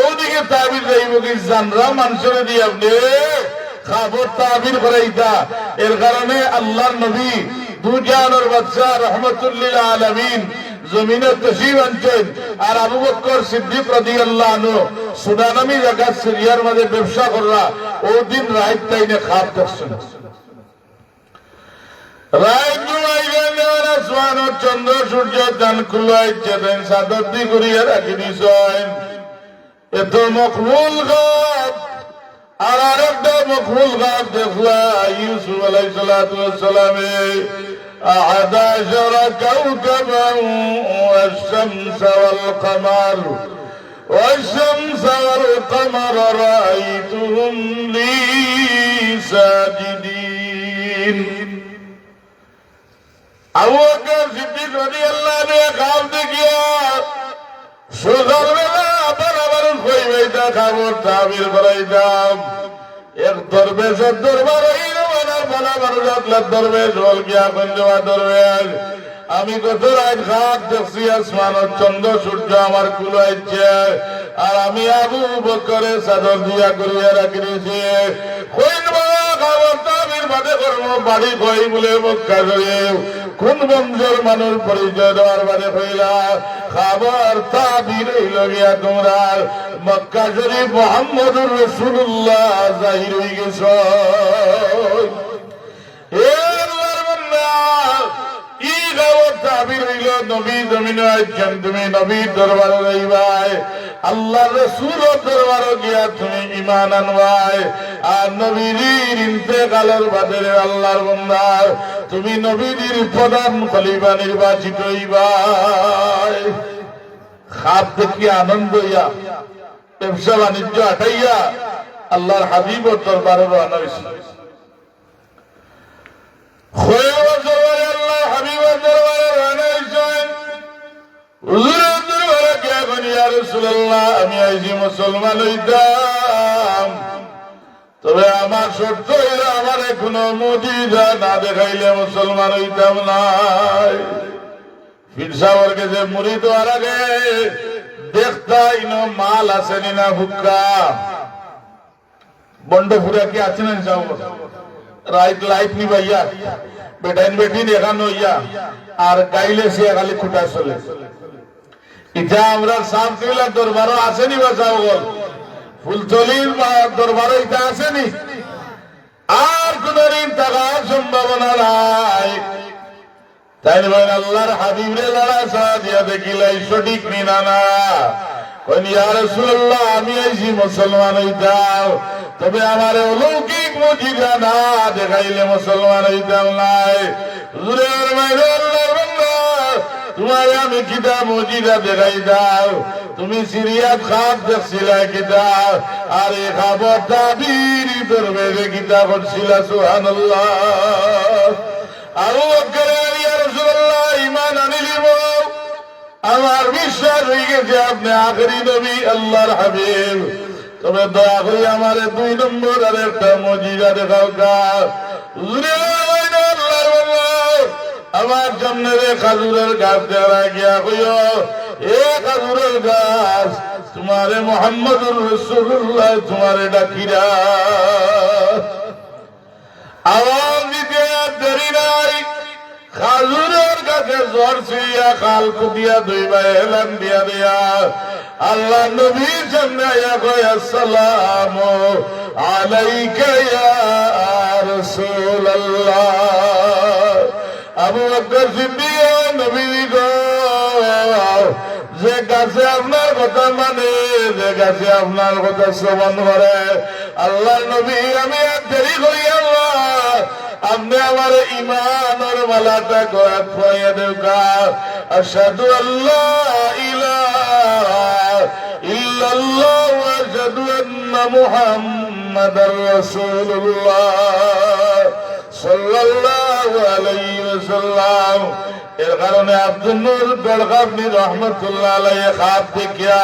ওদিকে তাবির যাইব কি জানরা মানুষের দিয়ে আপনি খাবার তাবির করাইতা এর কারণে আল্লাহর নবী দুজানের বাদশা রহমতুল্লিল আলামিন জমিনে তশরিফ আনছেন আর আবু বকর সিদ্দিক রাদিয়াল্লাহু আনহু সুদানামি জায়গা সিরিয়ার মধ্যে ব্যবসা কররা ওই দিন রাত তাইনে খাপ দেখছেন রাত জুমাইলেন আসমান চন্দ্র সূর্য দান খুলাইছে দেন সাদর দি করিয়া রাখি দিছেন এত মকবুল গাব আর আরেকটা মকবুল গাব দেখলা ইউসুফ আলাইহিস সালাতু ওয়াস সালামে 11 كوكبا والشمس والقمر والشمس والقمر رأيتهم لي ساجدين আবু বকর সিদ্দিক রাদিয়াল্লাহু আনহু খাব দেখিয়া সকাল বেলা আবার কইবেইতা খবর তাবির করাইতাম এক দরবেশের দরবার দরবেশ বল গিয়া কঞ্জমা দরবেশ আমি কত রাত ঘাট দেখছি আসমানের চন্দ্র সূর্য আমার কুলাইছে আর আমি আবু বকরের চাদর দিয়া করিয়া রাখি দিয়েছি বাড়ি কই বলে মক্কা জড়িয়ে কোন বংশের মানুষ পরিচয় দেওয়ার বাড়ি হইলা খাবার তাবির হইল গিয়া তোমরা মক্কা শরীফ মুহাম্মদুর রাসূলুল্লাহ জাহির হয়ে গেছ আল্লাহ রসুলের দরবারে গিয়া তুমি ঈমান আনবাই আর নবীর ইন্তেকালের বাদে আল্লাহর বান্দা তুমি নবীর প্রধান খলিফা নির্বাচিত হইবাই খাপ দেখি আনন্দ হইয়া ব্যবসা বাণিজ্য আটাইয়া আল্লাহর হাবিবের দরবারে রওনা হইছে আমি আইছি মুসলমান হইতাম তবে আমার শর্ত হইল আমার কোনো মুজিজা না দেখাইলে মুসলমান হইতাম নাই পীর সাহেবের কাছে মুরিদ হওয়ার আগে দেখতা ইনো মাল আসেনি না হুক্কা বন্ডপুরা কি আছে না সাহেব রাইট লাইট নিবাইয়া বেটাইন বেটি দেখানো হইয়া আর গাইলে সে খালি খুঁটা চলে ইটা আমরা সামকিলা দরবারও আসেনি বাসা বল ফুলতলির দরবারও ইটা আসেনি আর কোন ঋণ থাকার সম্ভাবনা নাই তাই ভাই আল্লাহর হাবিবরে লড়া সাহা দিয়া দেখিলাই সঠিক নিনা না ইয়া রাসূলুল্লাহ আমি আইছি মুসলমান হইতাম তবে আমার অলৌকিক মুজিজা না দেখাইলে মুসলমান হইতাম নাই হুজুরের মাইরে আল্লাহর বান্দা তোমায় আমি কিতা মুজিজা দেখাই দাও তুমি সিরিয়াত খাপ দেখছিলা কিতা আর এই খাবার তাবির দরবারে কিতা করছিলা সুবহানাল্লাহ আবু বকর ইয়া রাসূলুল্লাহ ঈমান আনিলিব আমার বিশ্বাস হয়ে গেছে আপনি আখেরি নবী আল্লাহর হাবিব তবে দয়া করে আমার 2 নম্বর আর একটা মুজিজা দেখাও আমার জন্য খাজুরের গাছ দেওয়া গিয়া কইও এ খাজুরের গাছ তোমারে মুহাম্মদুর রাসূলুল্লাহ তোমারে ডাকিরা আওয়াজ দিতে দেরি নাই খাজুরের গাছে জ্বর ছিয়া খাল কুদিয়া দুইবা এলান দিয়া দিয়া আল্লাহ নবীর সামনে আয়া কয় আসসালামু আলাইকা ইয়া রাসূলুল্লাহ আবু বকর সিদ্দিক নবী গো যে গাছে আপনার কথা মানে যে গাছে আপনার কথা শ্রবণ করে আল্লাহ নবী আমি আর দেরি করি আল্লাহ আপনি আমার ঈমানের মালাটা গলায় পরিয়ে দেওয়া আশহাদু আল্লা ইলাহা ইল্লাল্লাহ ওয়া আশহাদু আন্না মুহাম্মাদার রাসূলুল্লাহ সাল্লাল্লাহু আলাইহি ওয়াসাল্লাম। এর কারণে আব্দুল নূর বেলগাবনি রহমাতুল্লাহ আলাইহি খাত দেখিয়া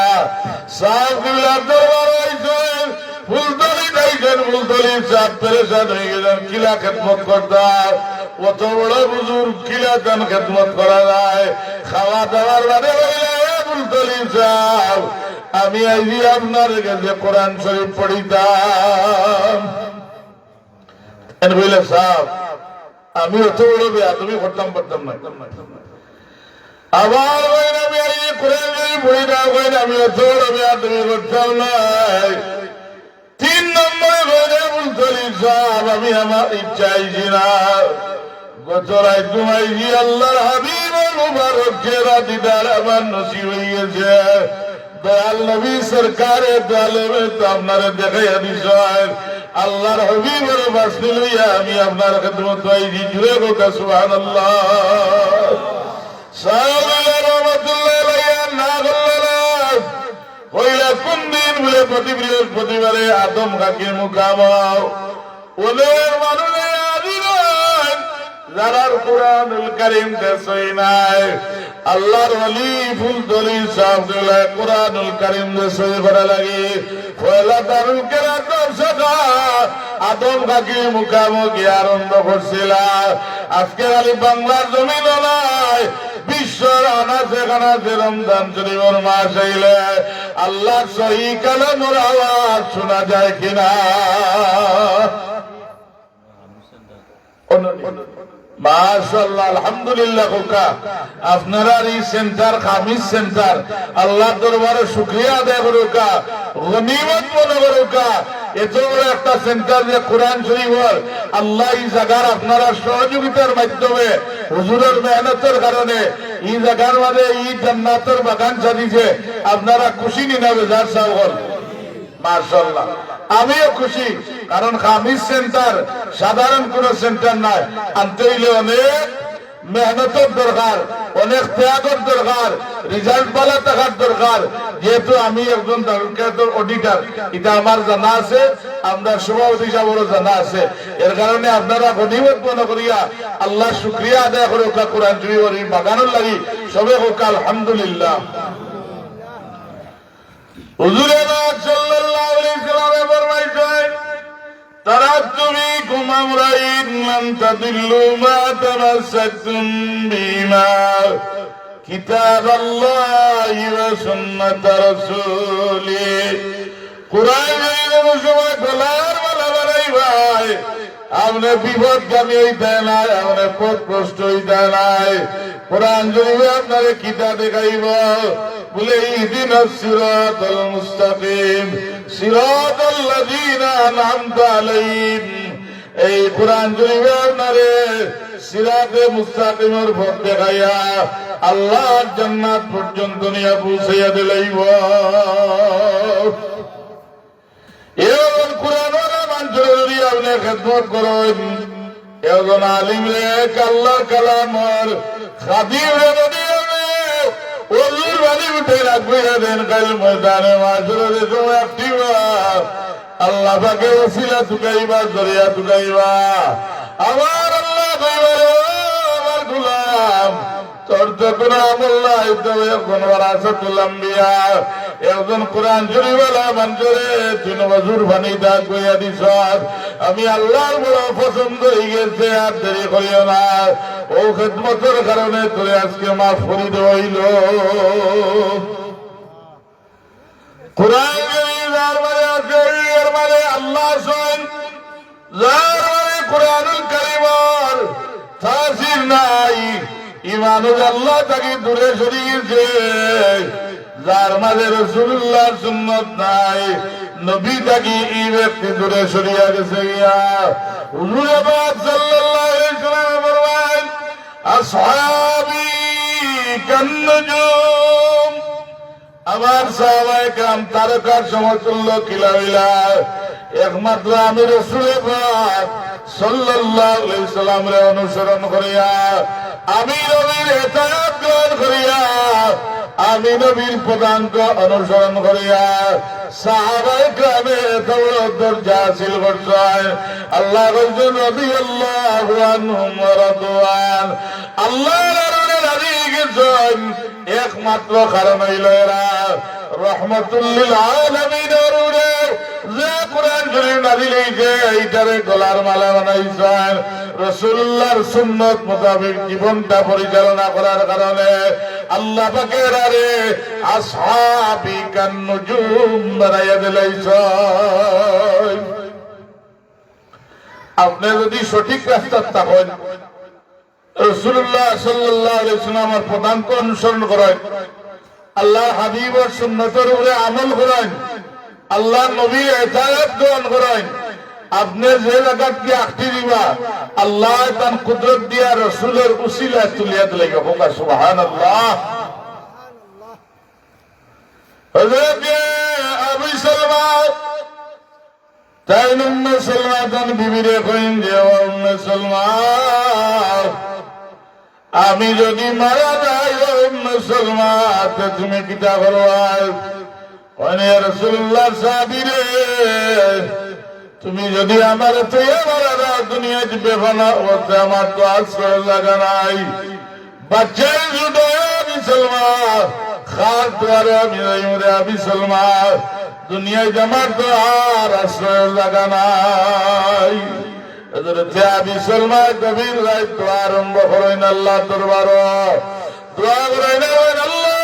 সাহেব কিবলার দরবারে আইছেন, ফুলতলি যাইছেন। ফুলতলি সাহেব পেরেশান হয়ে গেলেন, কিলা খেদমত করতাম, কত বড় বুজুর্গ, কিলা দান খেদমত করা যায়, খাওয়া দাওয়ার বাদে ফুলতলি সাহেব আমি আইজি আপনার কাছে কোরআন শরীফ পড়িতাম। বললে সাহেব আমি অত বড় বেয়াদবি করতাম পারতাম না। আবার আমি আইজি কোরআন শরীফ পড়িতাম, আমি অত বড় বেয়াদবি করতাম না। 3 নম্বরে ঘরে ফুলতলি সাহেব আমি আমার ইচ্ছা আইছি না। গত রাত ঘুমাইছি, আল্লাহর হাবিব মুবারককে দিদার আমার নসিব হইয়াছে। দয়াল নবী সরকারে দয়ালে তো আপনারে দেখাইয়া দিছেন। আল্লাহর হাবিবের বাসনি লইয়া আমি আপনার খেদমত আইছি। জুড়ে গোটা সুবহানাল্লাহ। সাহেব রহমাতুল্লাহ আলাইহি না বললেন কইলা কোন দিন বলে প্রতি বৃহস্পতিবারে আদম কাকির মুকামাও ওদের মানুষে আদিলেন যারা কোরআনুল কারীম দেশই নাই। আল্লাহর ওলি ফুলতলি সাহেব কোরআনুল কারীম দেশই করা লাগে পয়লা দারুল কেরাত সদা আদম কাকির মুখামুখি আরম্ভ করছিল। আজকে খালি বাংলার জমিন নয়, বিশ্বের আনাচে কানাচে রমজান শরীফের মাস আইলে আল্লাহর সহি কালামের আওয়াজ শোনা যায় কিনা? মাশাআল্লাহ, আলহামদুলিল্লাহ। খোকা আপনারা এই সেন্টার খামিস সেন্টার আল্লাহর দরবারে শুকরিয়া আদায় করুকা, গনিমত মনে করুকা। এত বড় একটা সেন্টার যে কোরআন শরীফের আল্লাহ এই জায়গার আপনারা সহযোগিতার মাধ্যমে হুজুরের মেহনতের কারণে এই জায়গার মাঝে এই জান্নাতের বাগান সাজিছে। আপনারা খুশি নি না বেজার সাহেব? মাশাআল্লাহ, আমিও খুশি। কারণ খামিস সেন্টার সাধারণ কোন সেন্টার নয়, আনতে হইলে অনেক মেহনতের দরকার, অনেক ত্যাগের দরকার, রেজাল্ট ভালো থাকার দরকার। যেহেতু আমি একজন অডিটর, এটা আমার জানা আছে, আমরা সভাপতি সাহেবেরও জানা আছে। এর কারণে আপনারা গনিমত মনে করিয়া আল্লাহ শুকরিয়া আদায় করে কোরআন শরীফের বাগানের লাগি সবে হোক আলহামদুলিল্লাহ। হুজুরে পাক সাল্লাল্লাহু আলাইহি সাল্লামে ফরমাইছেন, তারাকতু ফীকুম আমরাইন মান তাদিল্লু মা তামাসসাকতুম বিহিমা কিতাবাল্লাহি ওয়া সুন্নাত রাসূলি। কুরআনের সময় গলার মালা বানাই ভাই, আপনি বিপদগামী হইতে নাই, আপনি পথভ্রষ্ট হইতে নাই। কোরআন শরীফে আপনাকে কিতা দেখাইব, বলে ইহদিনাস সিরাতাল মুস্তাকিম সিরাতাল লাযীনা আন'আমতা আলাইহিম। এই কোরআন শরীফে আপনারে সিরাতে মুস্তাকিমের পথ দেখাইয়া আল্লাহর জান্নাত পর্যন্ত নিয়ে পৌঁছাইয়া দিলাইব। এমন কোরআনের মানুষের যদি আপনি খেদমত করেন, একজন আলিম রেখ আল্লাহর কালামর খাদিম রে যদি ওজুর বাড়ি উঠে রাখবে দেন কাল ময়দানে মাসুরের সময় একটিবা আল্লাহ পাকে ওসিলা তুকাইবা, জরিয়া তুকাইবা। আমার আল্লাহ কইবা, আমার গোলাম তোর তো কোন আমল নাই, তবে একজন ওয়ারাসাতুল আম্বিয়া, একজন কোরআন শরীফওয়ালা মানুষরে তুই নজর বানি দাগ কইয়া দিছ। আমি আল্লাহর বড় পছন্দ হয়ে গেছে, আর দেরি করিও না। ও খেদমতের কারণে তোরে আজকে মাফ করে দেওয়া হইল। কোরআন যার মানে আছে, এর মানে আল্লাহ আছেন, যার মানে কোরআনুল কারীমের তাসির নাই, ঈমান আল্লাহ তাকে দূরে সরিয়েছে। যার মাঝে রাসূলুল্লাহর সুন্নাত নাই, নবী তাকে এই ব্যক্তি দূরে সরিয়া গেছে। হুজুর পাক সাল্লাল্লাহু আলাইহি ওয়াসাল্লাম ফরমান, আসহাবী কান্নুজুম, আমার সাহাবায়ে কেরাম তারকার সমতুল্য কিলাবিলা। একমাত্র আমি রাসূল পাক সাল্লাল্লাহু আলাইহি ওয়াসাল্লামরে অনুসরণ করিয়া, আমি নবীর ইতাআত গ্রহণ করিয়া আমি নবীর পদাঙ্ক অনুসরণ করিয়া সাহাবায়ে কেরামে দরজা হাসিল করছেন। আল্লাহ বলছেন রাদিয়াল্লাহু আনহুম ওয়া রাদওয়ান, আল্লাহর রাজি গেছেন একমাত্র কারণ হইল এরা রহমাতুল লিল আলামিনের যে কোরআন শরীফ নাযিল হইছে এইটারে গলার মালা বানাইছেন। রাসূলুল্লাহর সুন্নাত মোতাবেক জীবনটা পরিচালনা করার কারণে আল্লাহ পাকের আরে আসহাবি কান নুজুম বানাইয়া দিলাইছেন। আপনি যদি সঠিক রাস্তায় থাকেন, রাসূলুল্লাহ সাল্লাল্লাহু আলাইহি ওয়াসাল্লামের পদাঙ্ক অনুসরণ করেন, আল্লাহ হাবিবের সুন্নতের উপরে আমল করেন, আল্লাহ নবীর ইতাআত গ্রহণ করেন, আপনি যে জায়গাত কি আখতি দিবা আল্লাহ তার কুদরত দিয়া রাসূলের উসিলা তুলিয়া দিলাইব। সুবহানাল্লাহ। হযরত আবু সালমা তাই উম্মে সালমা তার বিবিরে কইন যে উম্মে সালমা, আমি যদি মারা যাই উম্মে সালমা তে তুমি কিটা করবা? কইনে রাসূলুল্লাহ সাহাবীরে, তুমি যদি আমার তুই মারা যাও দুনিয়া দিবে না ওতে আমার তো আশ্রয় লাগা নাই। বাচ্চাই জুড়ে আমি সালমা খাস দ্বারে আমি রে আমি সালমা দুনিয়ায় আমার তো আর আশ্রয় লাগা নাই। আমি সালমা গভীর রাত দোয়া আরম্ভ করেন আল্লাহ দরবার দোয়া করেন আল্লাহ,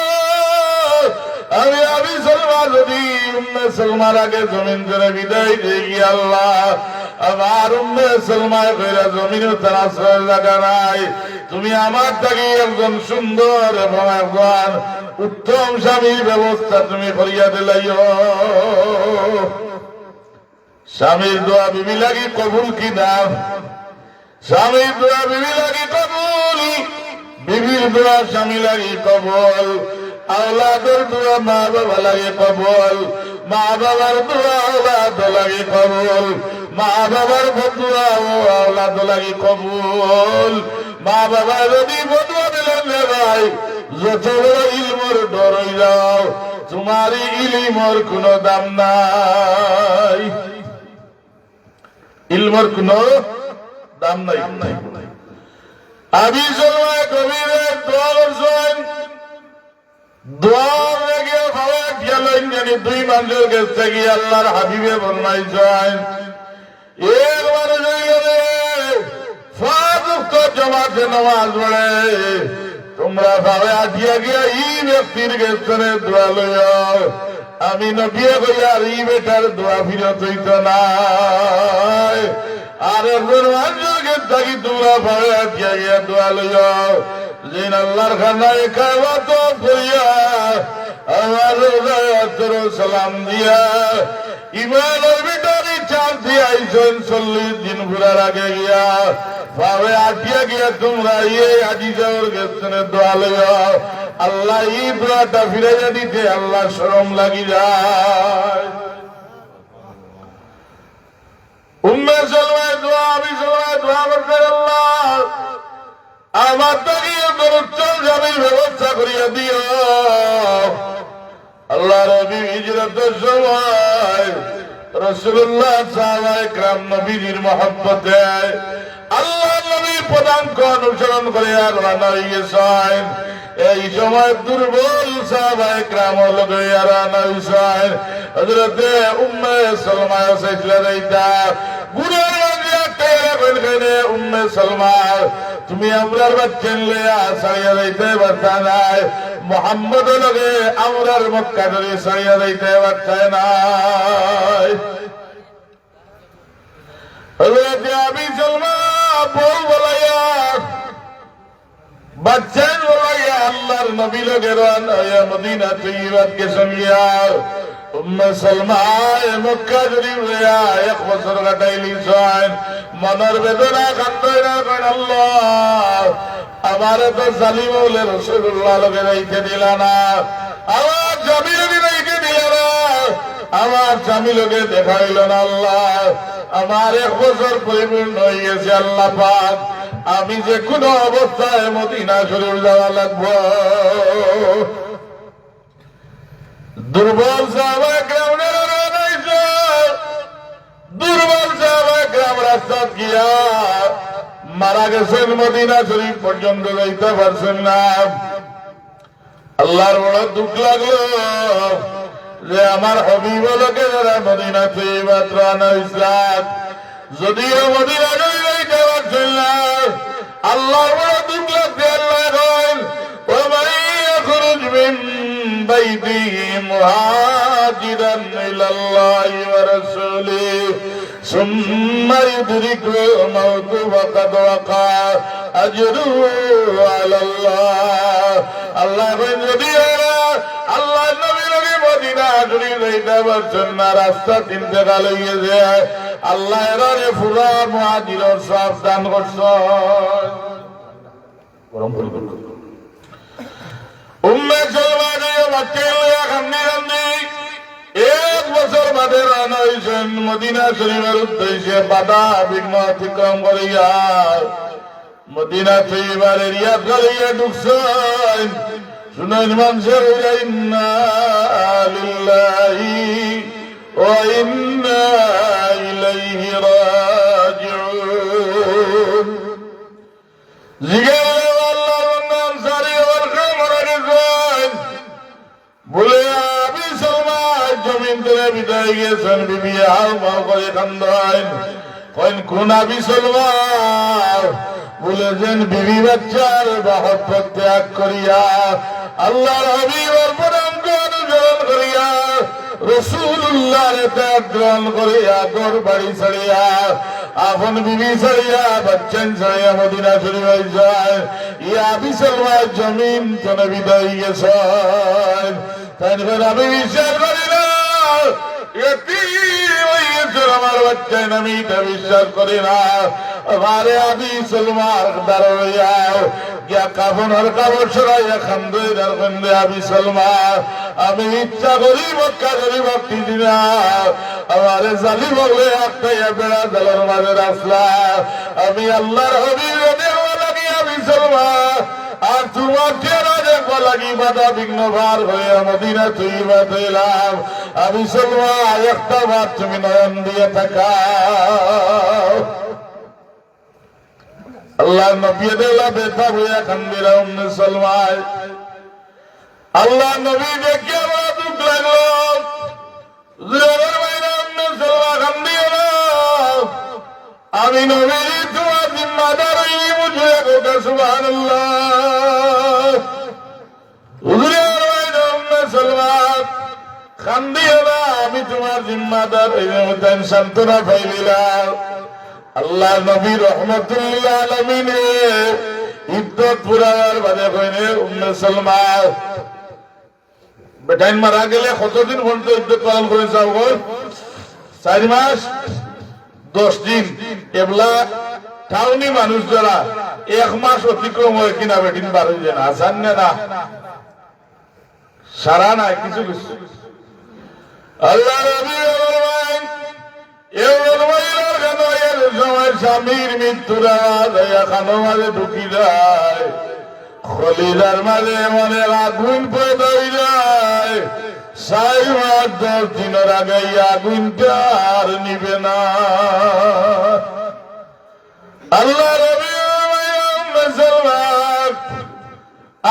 আমি সালমা যদি উম্মে সালমার আগে জমিন ছেড়ে বিদায় দিই আল্লাহ, আমার উম্মে সালমায় কইরা জমিনও তার আশ্রয় লাগা নাই। তুমি আমার থেকে একজন সুন্দর এবং একজন উত্তম স্বামীর ব্যবস্থা তুমি করিয়া দিলাইও। স্বামীর দোয়া বিবি লাগি কবুল কি না? স্বামীর দোয়া বিবি লাগি কবুল, বিবির দোয়া স্বামী লাগি কবুল, আওলাদের দোয়া মা বাবা লাগে কবুল, মা বাবার দোয়া আওলাদ লাগে কবুল, মা বাবার বদুয়া ও আওলাদ লাগে কবুল। মা বাবা যদি বদুয়া দিলেন ভাই যত বড় ইলমর ডর হয়ে যাও, তোমার ইলমর কোনো দাম নাই, ইলমর কোনো দাম নাই। আমি সময় কবিরে দোয়া করছেন, দোয়া লেগে ভাবে গেলেন জানি দুই মানুষের কাছ থেকে আল্লাহর হাবিবে ফরমাইছেন এর মানুষ হইলে ফারুক জমাতে নামাজ পড়ে তোমরা ভাবে আটিয়া গিয়া এই ব্যক্তির কাছে দোয়া লইও। আমি নবিয়ে কইয়া আর এই বেটার দোয়া ফিরত হইত নাই, আর একজন মানুষের কাছ থেকে তোমরা ভাবে আটিয়া গিয়া দোয়া লইও যেন আল্লাহর খানায় খাওয়া তো করিয়া আমার সালাম দিয়া ইমানের ভিতরে চাপ দিয়ে আইসেন 40 দিন ঘুরার আগে গিয়া ভাবে আটিয়া গিয়া তোমরা এই আজি যাওয়ার গেছনে দোয়া লইয়া আল্লাহ এই দোয়াটা ফিরাইয়া দিতে আল্লাহ শরম লাগি যায়। উম্মে সালমায় দোয়া আমি সালমায় দোয়া করতে আল্লাহ আমার তাকিয়ে দরুচ্চল স্বামীর ব্যবস্থা করিয়া দিও। আল্লাহ রবি হিজরতের সময় রাসূলুল্লাহ সাহাবায়ে কেরাম নবীর মহব্বতে আল্লাহ নবীর পদাঙ্ক অনুসরণ করে রওনা হয়ে গেছেন। এই সময় দুর্বল সাহাবায়ে কেরাম লগে রওনা হয়েছেন। হযরত উম্মে সালমা সাইফলা রাইতা গুনার মাঝে তেরা কইলে উম্মে সালমা তুমি আমরার বাচ্চা লইয়া সারিয়া যাইতে পারতা নাই, মুহাম্মদ লগে আমরার মক্কা ধরে সারিয়া যাইতে পারতা নাই। হযরত আবি সালমা বল বলাইয়া বাচ্চা বলাইয়া আল্লাহর নবী লগে রওনা হইয়া মদিনা তৈয়বাত কে সঙ্গিয়া উম্মে সালমা মক্কা শরীফ লইয়া 1 বছর কাটাইলিছেন। মনের বেদনা কান্দায় না করেন আল্লাহ আমারে তো জালিম বলে রাসূলুল্লাহ লগে যাইতে দিল না, আমার স্বামী লগে যাইতে দিল না, আমার স্বামী লগে দেখা হইল না আল্লাহ। আমার 1 বছর পরিপূর্ণ হয়ে গেছে আল্লাহ পাক, আমি যে কোনো অবস্থায় মদিনা শরীফ যাওয়া লাগবো। দুর্বল সাহাবায়ে কেরামের রয়েছে, দুর্বল সাহাবায়ে কেরাম রাস্তা গিয়া মারা গেছেন, মদিনা শরীফ পর্যন্ত যাইতে পারছেন না। আল্লাহর বড় দুঃখ লাগলো যে আমার হবিব লোকে যারা মদিনা তৈবা ত্রানা ইসলাম যদিও মদিনা শরীফ যাইতে পারছেন না, আল্লাহর বড় দুঃখ লাগছে। আল্লাহ করেন ومن يخرج من بيته مهاجرا إلى الله ورسوله ثم يدركه الموت فقد وقع أجره على الله আল্লাহ যদি আল্লাহ নবী নবী মদিনা শরীফ যাইতে পারছেন না, রাস্তা তিনটে কাল হয়ে যায়, আল্লাহ এরারে পুরা মুহাজিরের সব দান করছেন। গরম পরিবর্তন উম্মে সালমা দিয়ে বাচ্চা লইয়া কান্দি কান্দি 1 বছর বাদে রওনা হইছেন মদিনা শরীফের উদ্দেশ্যে। বাধা বিঘ্ন অতিক্রম করিয়া মদিনা তৈবার এরিয়া করিয়া ঢুকছেন। শুনেন মানুষের ইন্না লিল্লাহি ওয়া ইন্না ইলাইহি রাজিউন। বলে আবি সালমা জমিন থেকে বিদায় গিয়েছেন, বিবি হাউ মাউ করে কান্দেন। কইন কোন আবি সালমা? বলেছেন বিবি বাচ্চার বাহক ত্যাগ করিয়া আল্লাহর হাবিবের পরমকে অনুসরণ করিয়া রাসূলুল্লাহর ত্যাগ গ্রহণ করিয়া ঘর বাড়ি ছাড়িয়া আপন বিবি ছাড়িয়া বাচ্চান ছাড়িয়া মদিনা শরীফ যায়। ইয়া আবি সালমা জমিন থেকে বিদায় গেছেন। তাই আমি বিশ্বাস করি না আমার বাচ্চায় আমি এটা বিশ্বাস করি না। আমারে আবি সালমার দাঁড়াইয়া গিয়া কাফনের কাপড় সরাইয়া খান্দে খান্দে আবি সালমা আমি ইচ্ছা করি মক্কা করি ভক্তি দিনা আমারে জালি বলে একটাইয়া বেড়া জালের মাঝে রাখলা। আমি আল্লাহর হাবিব দেখবা লাগি আবি সালমা আর তোমার চেহারা দেখবা লাগি বাধা বিঘ্ন ভার হয়ে মদিনা তৈবা দিলাম। আবি সালমা একটা বার তুমি নয়ন দিয়ে তাকাও। আল্লাহ নবী দেলা বেতা হইয়া কান্দিরা উম্মে সালমায়। আল্লাহ নবী দেখে আমার দুঃখ লাগলো। হুজুরের বাইরে উম্মে সালমা কান্দিরা। আমি নবী তোমার জিম্মাদার হই বুঝে গোটা সুবহানাল্লাহ। হুজুরের বাইরে উম্মে সালমা কান্দিরা। আমি তোমার জিম্মাদার হই মুতান সান্তনা পাইলিলাম। আল্লাহ নবী রহমতুল্লিল আলামিনে ইদ্দত পুরাবার বাদে কইনে উম্মে সালমা বেটাইন মারা গেলে কতদিন পর্যন্ত ইদ্দত পালন করে যাও? 4 মাস 10 দিন। এবলা টাউনি মানুষ যারা 1 মাস অতিক্রম হয় কিনা বেটিন বার হয়ে যায় না। আসান না সারা নাই কিছু কিছু। আল্লাহ নবী স্বামীর মৃত্যুরা এখানো মাঝে ঢুকি যায়, খলিদার মাঝে মনে আগুন পয়দা হয়ে যায়। 4 মাস 10 দিনের আগে আগুনটা আর নিবে না। আল্লাহ রবি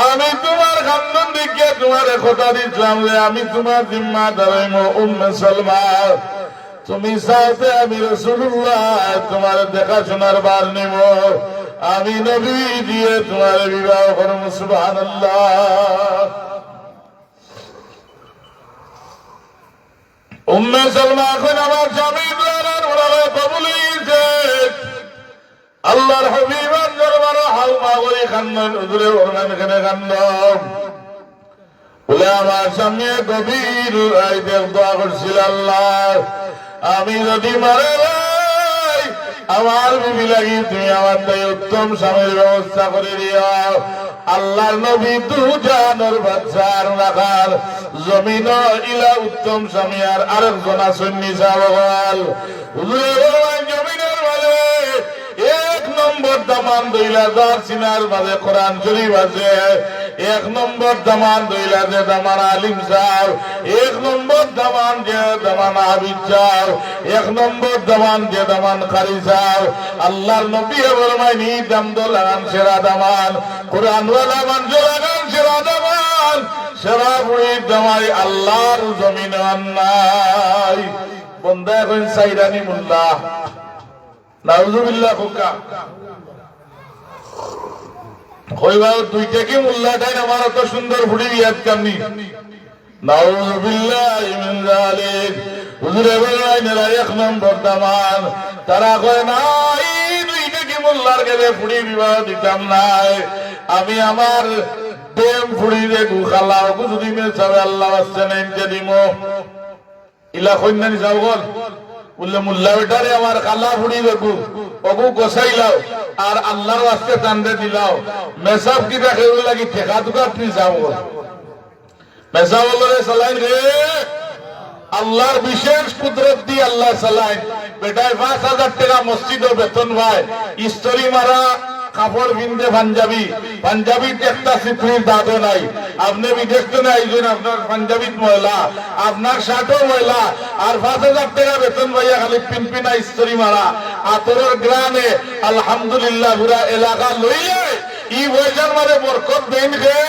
আমি তোমার খানদান দিকে তোমার কথা দিচ্ছিলাম যে আমি তোমার জিম্মা দাঁড়াইম উম্মে সালমা। তুমি চাইতে আমি রাসূলুল্লাহ তোমার দেখাশোনার বার নিব। আমি নবী দিয়ে তোমার বিবাহ করব। সুবহানাল্লাহ। উম্মে সালমা এখন আমার স্বামী দ্বারার ওরা কবুল হয়েছে। আল্লাহর হাবিবের দরবারে হালমা করে কান্দন। হুজুরে ওরমান এখানে কান্দন বলে আমার সামনে গভীর রাইতে দোয়া করছিল, আল্লাহ আমি যদি মারা যাই আমার বিবি লাগি তুমি আমার তাই উত্তম স্বামীর ব্যবস্থা করে দিও। আল্লাহর নবী দুজানের বাচ্চার রাখার জমিন ইলা উত্তম স্বামী আর আরেকজন আছেন নিসা বল। হুজুরে জমিনের বলে 1 নম্বর নম্বর দামান 2000 সিনার মাঝে কোরআন শরীফ আছে। 1 নম্বর দামান 2000 দামান আলিম সাহেব, 1 নম্বর দামান যে দামান হাবিব সাহেব, 1 নম্বর দামান যে দামান কারি সাহেব। আল্লাহর নবী ফরমায়নি দামদো লাগান সেরা দামান, কোরআন ওয়ালা মানজো লাগান সেরা দামান, সেরা বুড়ি দামাই আল্লাহর জমিন নাই। বন্দা এখন সাইরানি মুল্লা নাউজুবিল্লাহ হুকা কইবা দুইটা কি মুল্লাটাই আমার এত সুন্দর ফুড়ি বিয়াত কামনি নাউজুবিল্লাহ মিন যালিক। হুজুরে বলেন এরা 1 নম্বর দামান। তারা কয় নাই দুইটা কি মুল্লার কাছে ফুড়ি বিবাহ দিতাম নাই, আমি আমার প্রেম ফুড়ি রে গুখালাও যদি মে চাবে আল্লাহ আসছে না ইনতে দিমো ইলা কইনা নি যাও গল বললে মুল্লা বেটারে আমার খালা ফুড়ি দেখু অগু গোসাইলাও আর আল্লাহর ওয়াস্তে টান্ডে দিলাও মেসাব কি দেখে লাগি ঠেকা দুকা আপনি যাও গল মেসাব বলরে সালাইন রে আল্লাহর বিশেষ কুদরত দি আল্লাহ সালাইন বেটায় 5000 টাকা মসজিদে বেতন ভাই ইস্তরি মারা কাপড় বিন্দে পাঞ্জাবি পাঞ্জাবি একটা সিত্রির দাদো নাই। আপনি বিদেশ থেকে আইছেন, আপনার পাঞ্জাবিত ময়লা, আপনার শার্টও ময়লা, আর 5000 টাকা বেতন ভাইয়া খালি পিনপিনা ইস্তরি মারা আতরের গ্রামে আলহামদুলিল্লাহ পুরা এলাকা লইলে ই পয়সার মারে বরকত দেন গে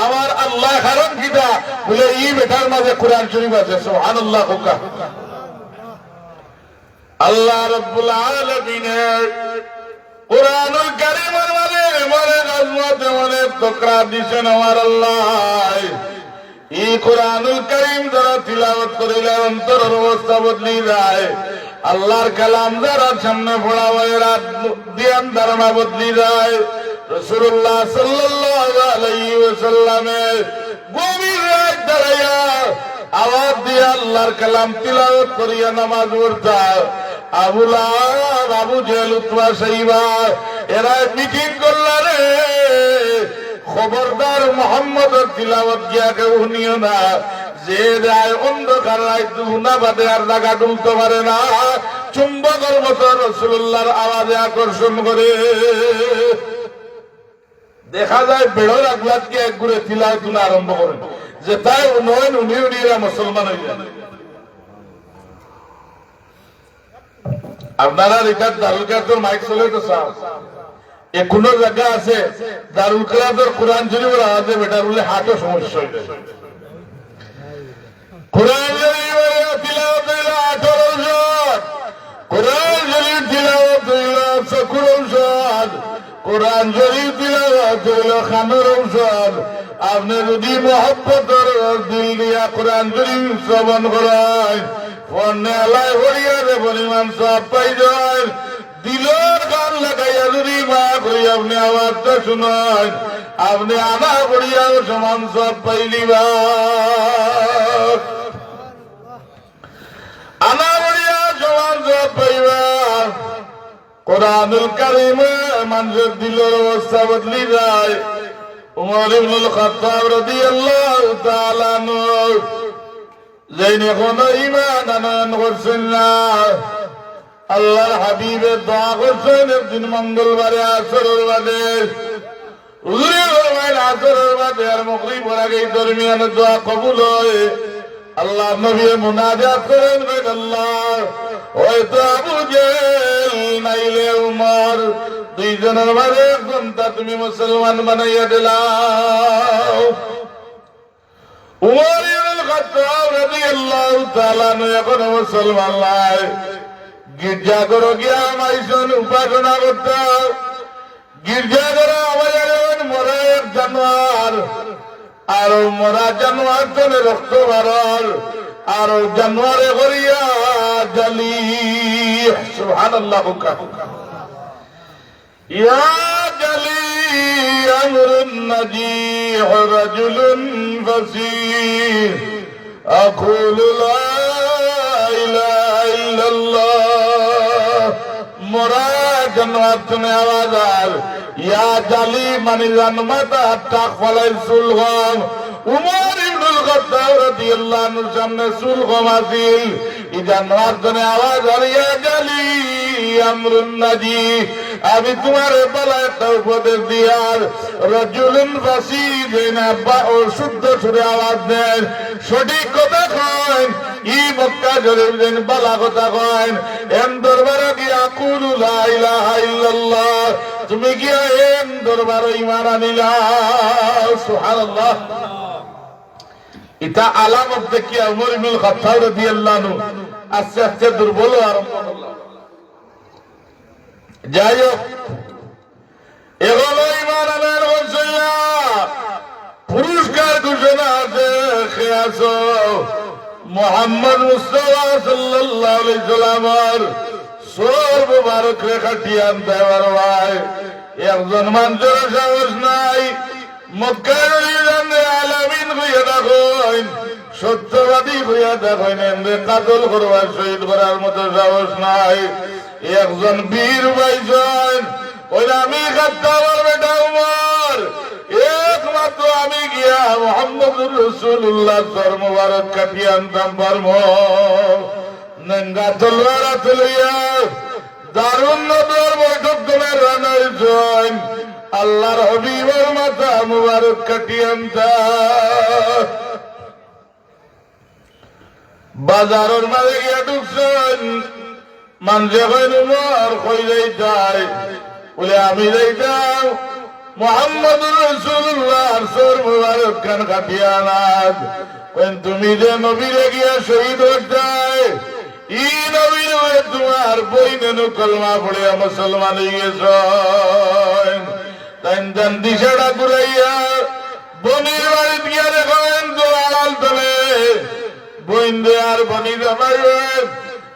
আমার আল্লাহ। কারণ কিটা বলে ই বেটার মাঝে কোরআন শরীফ আছে। সুবহানাল্লাহ হুকা আল্লাহ রাব্বুল আলামিনের কুরআনুল কারীমের মাঝে মানে আজমত মানে তকরা দিছেন আমার আল্লাহ। এই কুরআনুল কারীম যারা তিলাওয়াত করিলে অন্তরের অবস্থা বদলে যায়। আল্লাহর কালাম যারা সামনে পড়া হয় রাত দিয়ান ধারণা বদলে যায়। রাসূলুল্লাহ সাল্লাল্লাহু আলাইহি ওয়াসাল্লামের গভীর রাত দাঁড়াইয়া আওয়াজ দিয়ে আল্লাহর কালাম তিলাওয়াত করিয়া নামাজ পড়তা। আবু লাহাব, আবু জেহেল, উতবা, সাইবা এরা মিটিং করলা রে খবরদার মুহাম্মদের তিলাওয়াত গিয়া কেউ শুনিও না। যে যায় অন্ধকার রাত গুনা বাদে আর জায়গা ডুলতে পারে না, চুম্বকের মতো রাসূলুল্লাহর আওয়াজে আকর্ষণ করে। দেখা যায় বেড়োর আগলাত গিয়ে এক ঘুরে তিলাওয়াত আরম্ভ করে যে তাই নয় উনি উনিরা মুসলমান হয়ে যায়। আপনারা রিকাত দারুল কিরাতের মাইক চলে তো সাহ এ কোন জায়গা আছে দারুল কিরাতের কোরআন শরীফের আওয়াজে বেটার বলে হার্টও সমস্যা হয়ে যায়। কোরআন শরীফের তিলাওয়াত হইল 18 ঔষধ, কোরআন শরীফ তিলাওয়াত হইল চকুর ঔষধ, কোরআন শরীফ তিলাওয়াত হইল খানের ঔষধ। আপনি যদি মহব্বতের দিল দিয়া কোরআন শরীফ শ্রবণ করেন ফোনে আলাই ভরিয়া যে পরিমাণ সব পাই যায়। দিলের গান লাগাইয়া যদি মা করি আপনি আওয়াজটা শুনেন আপনি আনা ভরিয়াও সমান সব পাইলিবা। আনা ভরিয়া সমান সব পাইবা। কোরআনুল কারীমে মানুষের দিলের অবস্থা বদলি যায়। উমর ইবনুল খাত্তাব রাদিয়াল্লাহু তাআলা আনহু যেন এখনো ঈমান আনয়ন করছেন না, আল্লাহর হাবিবের দোয়া করছেন একদিন মঙ্গলবারে আসরের বাদে আসরের বাদে আর মাগরিবের আগে দরমিয়ানে দোয়া কবুল হয়। আল্লাহ নবী মুনাজাত করেন আল্লাহ হয়তো আবু জেহেল নাইলে উমর দুইজনের মাঝে একজনটা তুমি মুসলমান বানাইয়া দিলাও। উমর ইবনুল খাত্তাব রাদিয়াল্লাহু তাআলা এখনো মুসলমান নাই। গির্জা ঘরে গিয়া মাইসন উপাসনা করতে। গির্জা ঘরে আমাদের মরা এক জানোয়ার আর মরা জানোয়ার জনে রক্ত বারল আর জানোয়ারে করিয়া জালি। সুবহানাল্লাহ ইয়া জালি আমরুন নাজিহ রাজুলুন ফাসিহ আকুলু লা ইলাহা ইল্লাল্লাহ। মরা জানোয়ার জনে আওয়াজ আর ইয়া জালি মানে জানমাতা টাক ফলাই সুলগম। উমর ইবনুল খাত্তাব রাদিয়াল্লাহু আনহু সামনে সুলগম আছিল। ই জানোয়ার জনে আওয়াজ আর ইয়া জালি আমরুন নাজি আমি তোমার বলা একটা উপদেশ দিয়ার রাজুলুন রাশিদিন আব্বা ও শুদ্ধ সুরে আওয়াজ দেন সঠিক কথা কয় ই মক্কা জরিফেন বালা কথা কয় এম দরবারে গিয়া কুলু লা ইলাহা ইল্লাল্লাহ তুমি গিয়া এম দরবারে ঈমান আনিলা সুবহানাল্লাহ এটা আলামত দেখিয়া উমর ইবনুল খাত্তাব রাদিয়াল্লাহু আনহু আস্তে আস্তে দুর্বল আরম্ভ হলো যাই হোক এগুলো ঈমান আনার বলছিলা পুরস্কার ঘোষণা দেখে আসো মুহাম্মদ মুস্তাফা সাল্লাল্লাহু আলাইহি সাল্লামের সর মুবারক রেখাটিয়ান দেওয়ার ভাই একজন মানুষের সাহস নাই মক্কার আলামিন হইয়া দেখেন সত্যবাদী হইয়া দেখেন এমনি কাতল করবার শহীদ করার মতো সাহস নাই একজন বীর ভাইজন ওই আমি খাত্তাবার বেটা উমর একমাত্র আমি গিয়া মুহাম্মদুর রাসূলুল্লাহ সর মুবারক কাটিয়ে আনতাম পারবো নঙ্গা তলোয়ার তুলিয়া দারুণ নদর বৈঠক করে রানার জয়েন আল্লাহর হাবিবের মাথা মুবারক কাটিয়ে আনতা বাজারের মাঝে গিয়া ঢুকছেন মানুষে কইন উমর কই যাইতাই বলে আমি যাইতাম মুহাম্মদুর রাসূলুল্লাহ সর মুবারক খান কাটিয়ে আনাত তুমি যে নবীরে গিয়া শহীদ হইতাই ই নবীর হয়ে তোমার বইনেনু কলমা পড়িয়া মুসলমান হয়ে গেছ তাই দিশাটা ঘুরাইয়া বনির বাড়িতে গিয়া দেখেন দোয়াল তলে বইন দে আর বনি জমাইবেন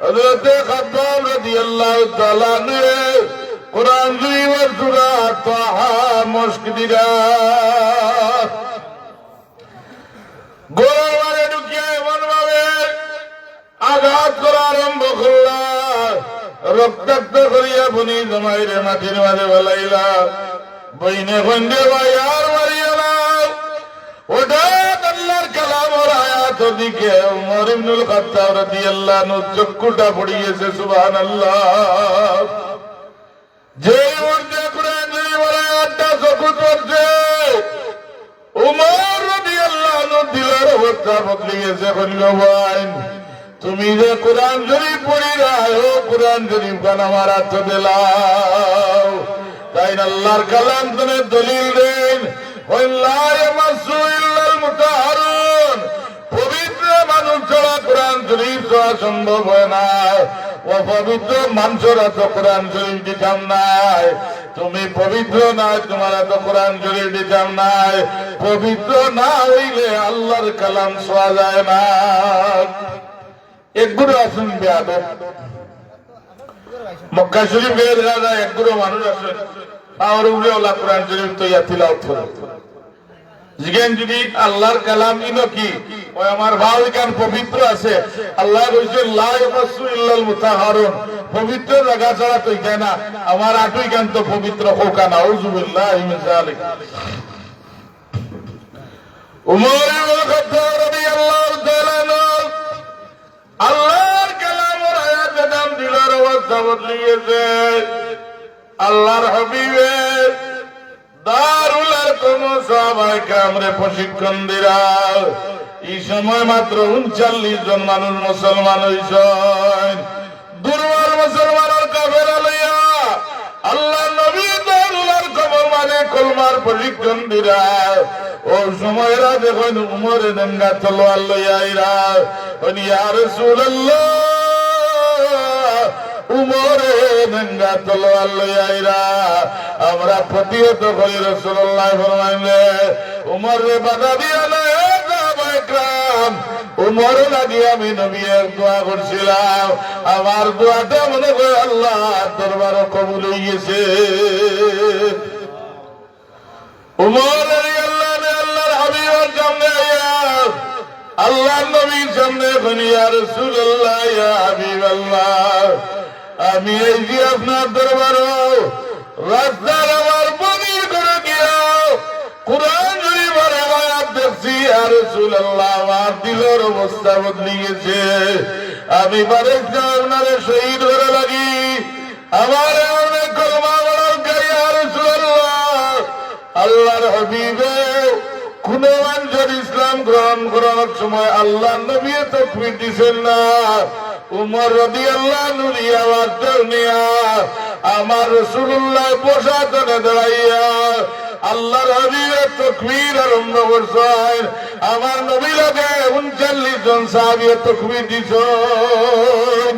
হযরতে খাত্তাব রাদিয়াল্লাহু তাআলা আনহু কুরআন শরীফের সূরা তাহা মস্ক দিরা গোলাবারে ঢুকিয়ে এমন ভাবে আঘাত করা আরম্ভ করলা রক্তাক্ত করিয়া বনি জমাইরে মাটির মাঝে ফেলাইলা বইনে বন্ধে ভাই আর মারিয়ালা ওটা আল্লাহর কালাম ওর আয়াত দিকে উমর ইবনুল খাত্তাব রাদিয়াল্লাহু আনহু চক্ষুটা পড়িয়েছে সুবহানাল্লাহ যে মুহূর্তে কুরআন শরীফের আয়াতটা চক্ষু পড়ছে উমর রাদিয়াল্লাহু আনহু দিলের অবস্থা বদলে গেছে ভাই তুমি যে কুরআন শরীফ পড়ি রাখো কুরআন শরীফ গান আমার হাত দিলাও তাই আল্লাহর কালাম তুমি দলিল দেন ওয়াল্লা ইয়ামাসু ইল্লাল মুতাহহারুন পবিত্র মানুষ ছাড়া কুরআন শরীফ ছোঁয়া সম্ভব হয় না ও পবিত্র মানুষরা তো কুরআন শরীফ দিতাম নাই তুমি পবিত্র না তোমার তো কুরআন শরীফ দিতাম নাই পবিত্র না হইলে আল্লাহর কালাম ছোঁয়া যায় না একগুলো আসুন বেয়াদব মক্কা শরীফ গিয়ে দেখা যায় একগুলো মানুষ আসেন আর উড়ে ওলা কোরআন শরীফ তো ইয়া তিলাওয়াত করে জিজ্ঞেন যদি আল্লাহর কালাম ইনো কি ওই আমার ভাও কান পবিত্র আছে আল্লাহ কইছে লা ইয়ামাসু ইল্লাল মুতাহহারুন পবিত্র জায়গা ছাড়া তো যায় না আমার আটুই কান তো পবিত্র হোকা নাউযু বিল্লাহি মিন যালিক উমর ইবনে খাত্তাব রাদিয়াল্লাহু তাআলা আল্লাহর কালামের আয়াত দাম দিলার অবস্থা বদলিয়েছে আল্লাহর হাবিবে দারুল আরকাম সাহাবায়ে কেরামরে প্রশিক্ষণ দিরা এই সময় মাত্র 39 জন মানুষ মুসলমান হইছেন দুর্বল মুসলমানের কাফেরা লইয়া আল্লাহ নবী দারুল আরকাম মানে কলমার প্রশিক্ষণ দিরা ও সময়রা দেখুন উমরে নঙ্গা তলোয়ার লইয়া আইরা ইয়া রাসূলুল্লাহ উমরে নঙ্গা তলোয়ার লইয়া আইরা আমরা প্রতিহত করি রাসূলুল্লাহ ফরমাইলেন উমর রে বাধা দিয়া না সাহাবায়ে کرام উমর লাগি আমি নবীর দোয়া করছিলাম আমার দোয়াটা মনে করে আল্লাহ দরবারে কবুল হয়ে গেছে উমর আল্লাহর হাবিবের সামনে আল্লাহর নবীর সামনে ইয়া রাসূলুল্লাহ ইয়া হাবিবাল্লাহ আমি এই যে আপনার দরবারে রাস্তার আমার বনির করে গিয়া কুরআন শরীফের আয়াত দেখছি ইয়া রাসূলুল্লাহ আমার দিলের অবস্থা বদলে গেছে আমি বারেক আপনারে শহীদ করে লাগি আমার অনেক কলমা আল্লাহর হাবিবে কোন মানুষের ইসলাম গ্রহণ করার সময় আল্লাহ নবী তাকবীর দিছেন না। উমর রাদিয়াল্লাহু আনহু আওয়াজ দেওয়া আমার রাসূলুল্লাহ বসাতনে দাঁড়াইয়া আল্লাহর হাবিবে তাকবীর আরম্ভ করছেন। আমার নবী লাগে 39 জন সাহাবী তাকবীর দিছেন।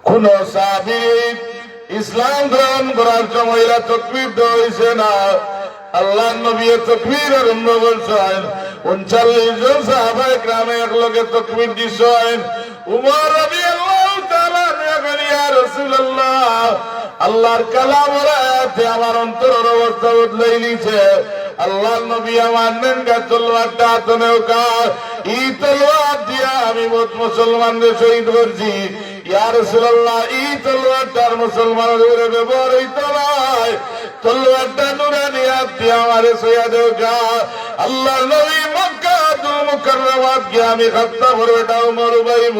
কোন সাহাবী ইসলাম গ্রহণ করার সময় তাকবীর দেওয়া হয়েছে না। আল্লাহ নবী তাকবীর আরম্ভ করছেন। 39 জন সাহাবায়ে কেরামে একলগে তাকবীর দিছেন। উমর রাদিয়াল্লাহু তাআলা বলেন ইয়া রাসূলুল্লাহ আল্লাহর কালামের আয়াতে আমার অন্তরের অবস্থা বদলাই দিয়েছে। আল্লাহ নবী আমার নেনগা তলোয়ারটা হাতে কা এই তলোয়ার দিয়া আমি মুসলমানদের শহীদ করছি। ইয়া রাসূলুল্লাহ এই তলোয়ারটার মুসলমানের উপরে ব্যবহার হইতো না, তলোয়ারটা নুরানি হাত দিয়ে আমারে সইয়া দেও কা। আল্লাহ নবী মক্কাতুল মুকাররমাত গিয়ে আমি খাত্তা করে এটা উমর বাইব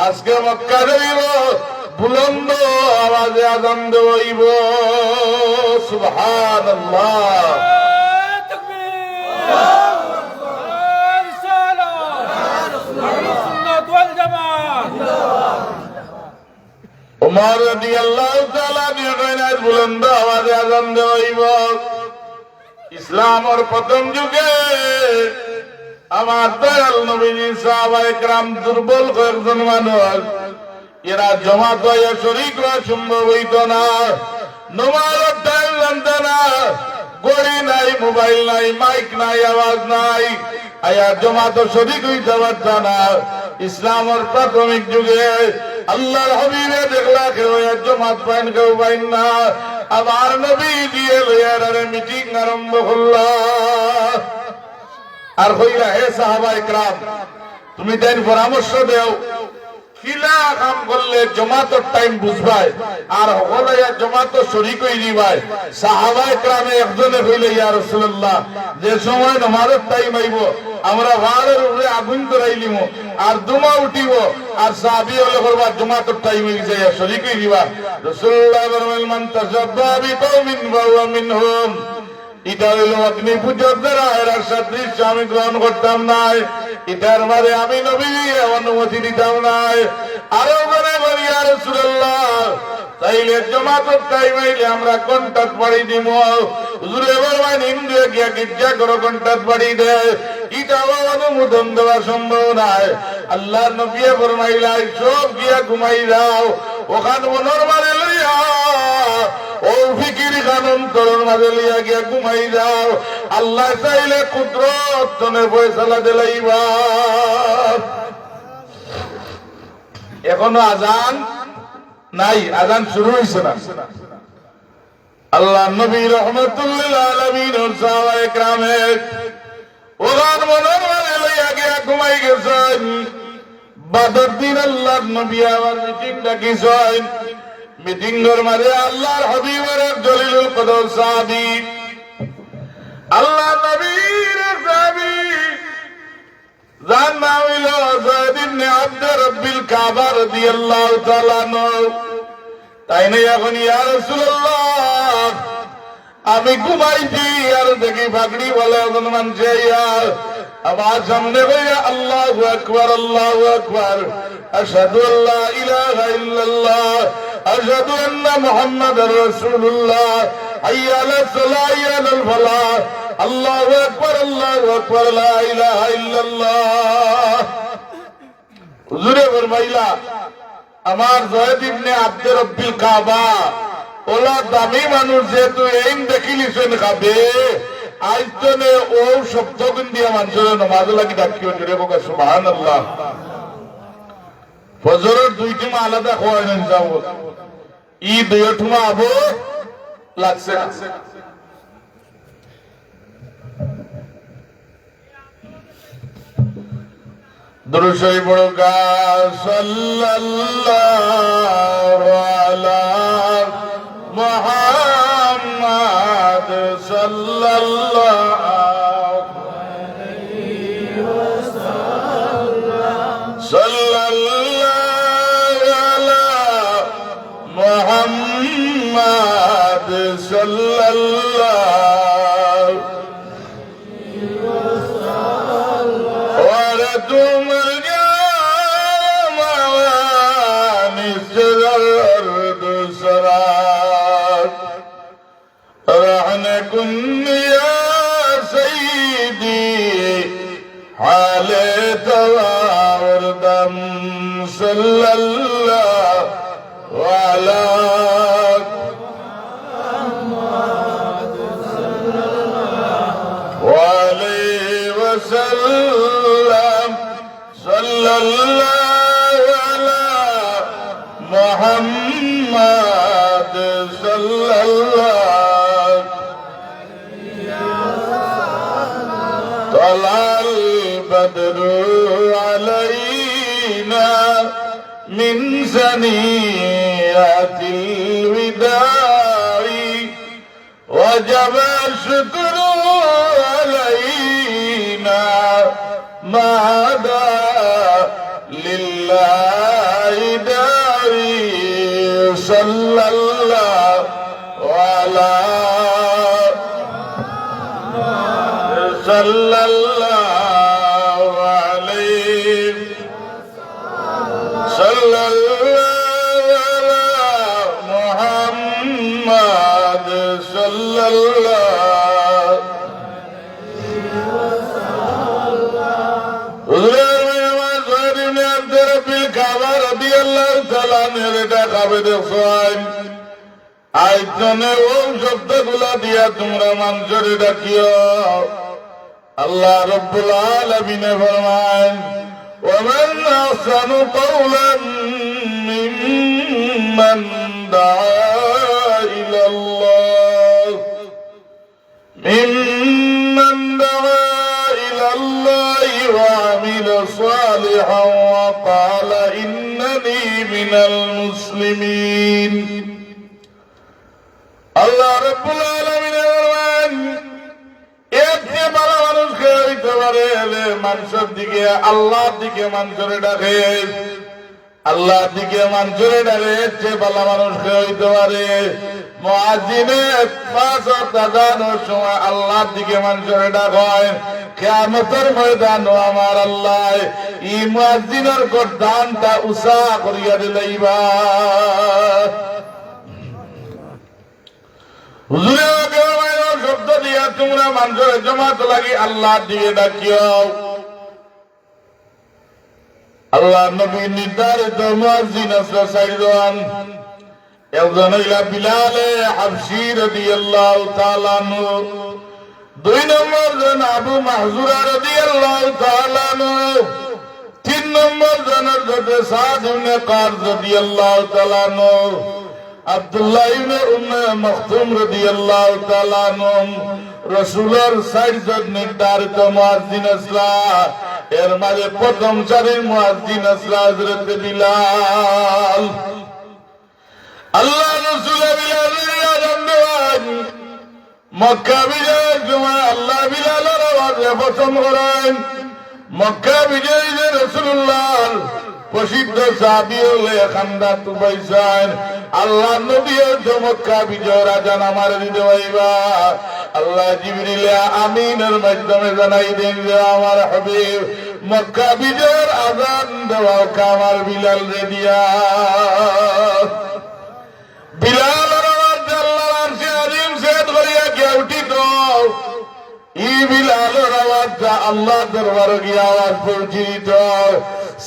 আজকে মক্কা যাইব বুলন্দ আওয়াজে আযান দেব। সুবহানাল্লাহ উমর রাদিয়াল্লাহু তাআলা নির্ণয় বুলন্দ আওয়াজে আযান দেব। ইসলামের প্রথম যুগে আমার দয়াল নবীজি সাহাবায়ে কেরাম দুর্বল কয়েকজন মানুষ এরা জমাত হয়ে শরীক হওয়া সম্ভব হইত না। নামাজের টাইম জানতে না, গড়ি নাই, মোবাইল নাই, মাইক নাই, আওয়াজ নাই, আয়া জমাত শরীক হইতে পারত না। ইসলামের প্রাথমিক যুগে আল্লাহর হাবিবে দেখলা কেউ জমাত পাইন কেউ পাইন না। আমার নবী দিয়ে লইয়ারে মিটিং আরম্ভ করলা আর কইলা হে সাহাবায়ে কেরাম তুমি তাই পরামর্শ দেও কিলা কাম করলে জমাতের টাইম বুঝবাই আর হলে জমাতে শরীক হই দিবাই। সাহাবায়ে কেরামে একজনে কইলে ইয়া রাসূলুল্লাহ যে সময় নামাজের টাইম আইব আমরা ওয়ালের উপরে আগুন করাইলিম আর দুমা উঠিব আর সাহাবী হলে করবা জমাতের টাইম হই যায় শরীক হই দিবা। রাসূলুল্লাহ বলেন মান তাসাব্বা বিকওমিন ফাহুয়া মিনহুম। এটা হইল অগ্নি পূজকদের এর সাদৃশ্য আমি গ্রহণ করতাম নাই, এটার বারে আমি নবী অনুমতি দিতাম নাই। আরো করে বলি ইয়া রাসূলুল্লাহ তাইলে জমাতের টাইম হইলে আমরা কন্টাক্ট বাড়ি দিব। হুজুরে বলবেন হিন্দু গিয়া গির্জা করো কন্টাক্ট বাড়ি দেয়, এটা অনুমোদন দেওয়া সম্ভব নয়। আল্লাহর নবী ফরমাইলা সব গিয়া ঘুমাই যাও, ওখান মনোর মারে লইয়া ও ফিকির কানুন তরুণ মাঝে লিয়া গিয়া ঘুমাই যাও। আল্লাহ চাইলে কুদরত তনে ফয়সালা দিলাইবা। এখনো আজান নাই, আজান শুরু হইছে না। আল্লাহ নবী রাহমাতুল লিল আলামিন ও সাহাবায়ে কেরামে ওখান মনোর মাঝে লইয়া গিয়া ঘুমাই গেছেন। বাদর দিন আল্লাহর নবী আবার মিটিং ডাকিছেন। মিটিংয়ের মাঝে আল্লাহর হাবিবের জলিলুল কদর সাহাবী আল্লাহ নবীর সাহাবী যার নাম হইল যায়েদ ইবনে আব্দে রব্বিল কাবা রাদিয়াল্লাহু তাআলা আনহু। তাই না এখন ইয়া রাসূলুল্লাহ আমি ঘুমাইছি আর দেখি পাগড়ি বলে এখন মানছে আমার সামনে হইয়া আল্লাহু আকবার আল্লাহু আকবার আশহাদু আল্লা ইলাহা ইল্লাল্লাহ আশহাদু আন্না মুহাম্মাদার রাসূলুল্লাহ হাইয়া আলাস সালাহ হাইয়া আলাল ফালাহ আল্লাহু আকবার লা ইলাহা ইল্লাল্লাহ। হুজুরে ফরমাইলা আমার যায়েদ ইবনে আব্দে রব্বিল কাবা ওলা দামি মানুষ যেহেতু এইন দেখিলিছেন খাবে আজ তনে ও শব্দ দিয়া মানুষের নমাজ লাগি ডাকিও জোরে কোকা সুবহানাল্লাহ। ফজরের দুইটিমা আলাদা খোয়াই নেন যাও ই দুইটিমা আবো লাগছে না। দুরূদ শরীফ পড়ো গা সাল্লাল্লাহু আলা মুহাম্মাদ সাল্লাল্লাহু আলাইহি ওয়াসাল্লাম সাল্লাল্লাহু আলা মুহাম্মাদ সাল্লাল্লাহু ওরে তোমার জামানি সরদ সরাত রহনে কুন্নিয়া সঈদি হালে তওয়ার দম সাল্লাল্লাহু আলা وسلم صلى الله على محمد صلى الله طلع البدر علينا من ثنيات الوداع وجب الشكر علينا ما دعا لله داعي صلى الله على صلى الله عليه صلى الله على محمد صلى الله আইজনে ও শব্দগুলা দিয়া তোমরা মানুষের ডাকিও আল্লাহ রাব্বুল আলামিন ফরমান ওমান আহসানু কওলান মিম্মান দাআ ইলাল্লাহ মিম্মান দাআ ইলাল্লাহ ওয়া আমিলা সালিহান ওয়া ক্বালা ইন্নানি মিনাল মুসলিমিন আল্লাহ রাব্বুল আলামিন বলেন এর চেয়ে বড় মানুষ কে হইতে পারে মানুষের দিকে আল্লাহর দিকে মানুষের ডাকে আল্লাহর দিকে মানুষের ডাকে এর চেয়ে বড় মানুষ কে হইতে পারে মুয়াজ্জিনে পাঁচ ওয়াক্ত আযানের সময় আল্লাহর দিকে মানুষের ডাক হয় কিয়ামতের ময়দানে আমার আল্লাহ এই মুয়াজ্জিনের গর্দানটা উঁচা করিয়া দিলাইবা শব্দ দিয়া তোমরা মানুষের জমাত লাগি আল্লাহ দিয়ে ডাকিও আল্লাহ নবী নির্ধারিত মুয়াজ্জিন আছে চারজন একজন হইলা বিলালে হাবশী রাদিয়াল্লাহু তাআলা আনহু দুই নম্বর জন আবু মাহজুরা রাদিয়াল্লাহু তাআলা আনহু তিন নম্বর জনের সাথে সাদ ইবনে কার রাদিয়াল্লাহু তাআলা আনহু আব্দুল্লাহ ইবনে মাকতুম রাদিয়াল্লাহু তাআলা আনহু রাসূলের সাইজন নির্ধারিত মুয়াজ্জিন আসলা এর মাঝে প্রথম সারির মুয়াজ্জিন আসলা হযরত বিলাল আল্লাহ রাসূল বিলালের আযান দেন মক্কা বিজয়ের সময় আল্লাহ বিলালের আওয়াজে প্রথম করেন মক্কা বিজয়ে রাসূলুল্লাহ প্রসিদ্ধ সাহাবী হলে খান্দা তুবাইছেন আল্লাহ নবীর মক্কা বিজয়ের আযান আমার দিবাইবা আল্লাহ জিবরিল আমিনের মাধ্যমে জানাই দেন যে আমার হাবিব মক্কা বিজয়ের আযান দেওয়া কামাল বিলাল রে দিয়া বিলালের আওয়াজ আল্লাহর আরশে আজিম সেদ করিয়া গিয়া উঠিত এই বিলালের আওয়াজটা আল্লাহ দরবারে গিয়া আওয়াজ পৌঁছিত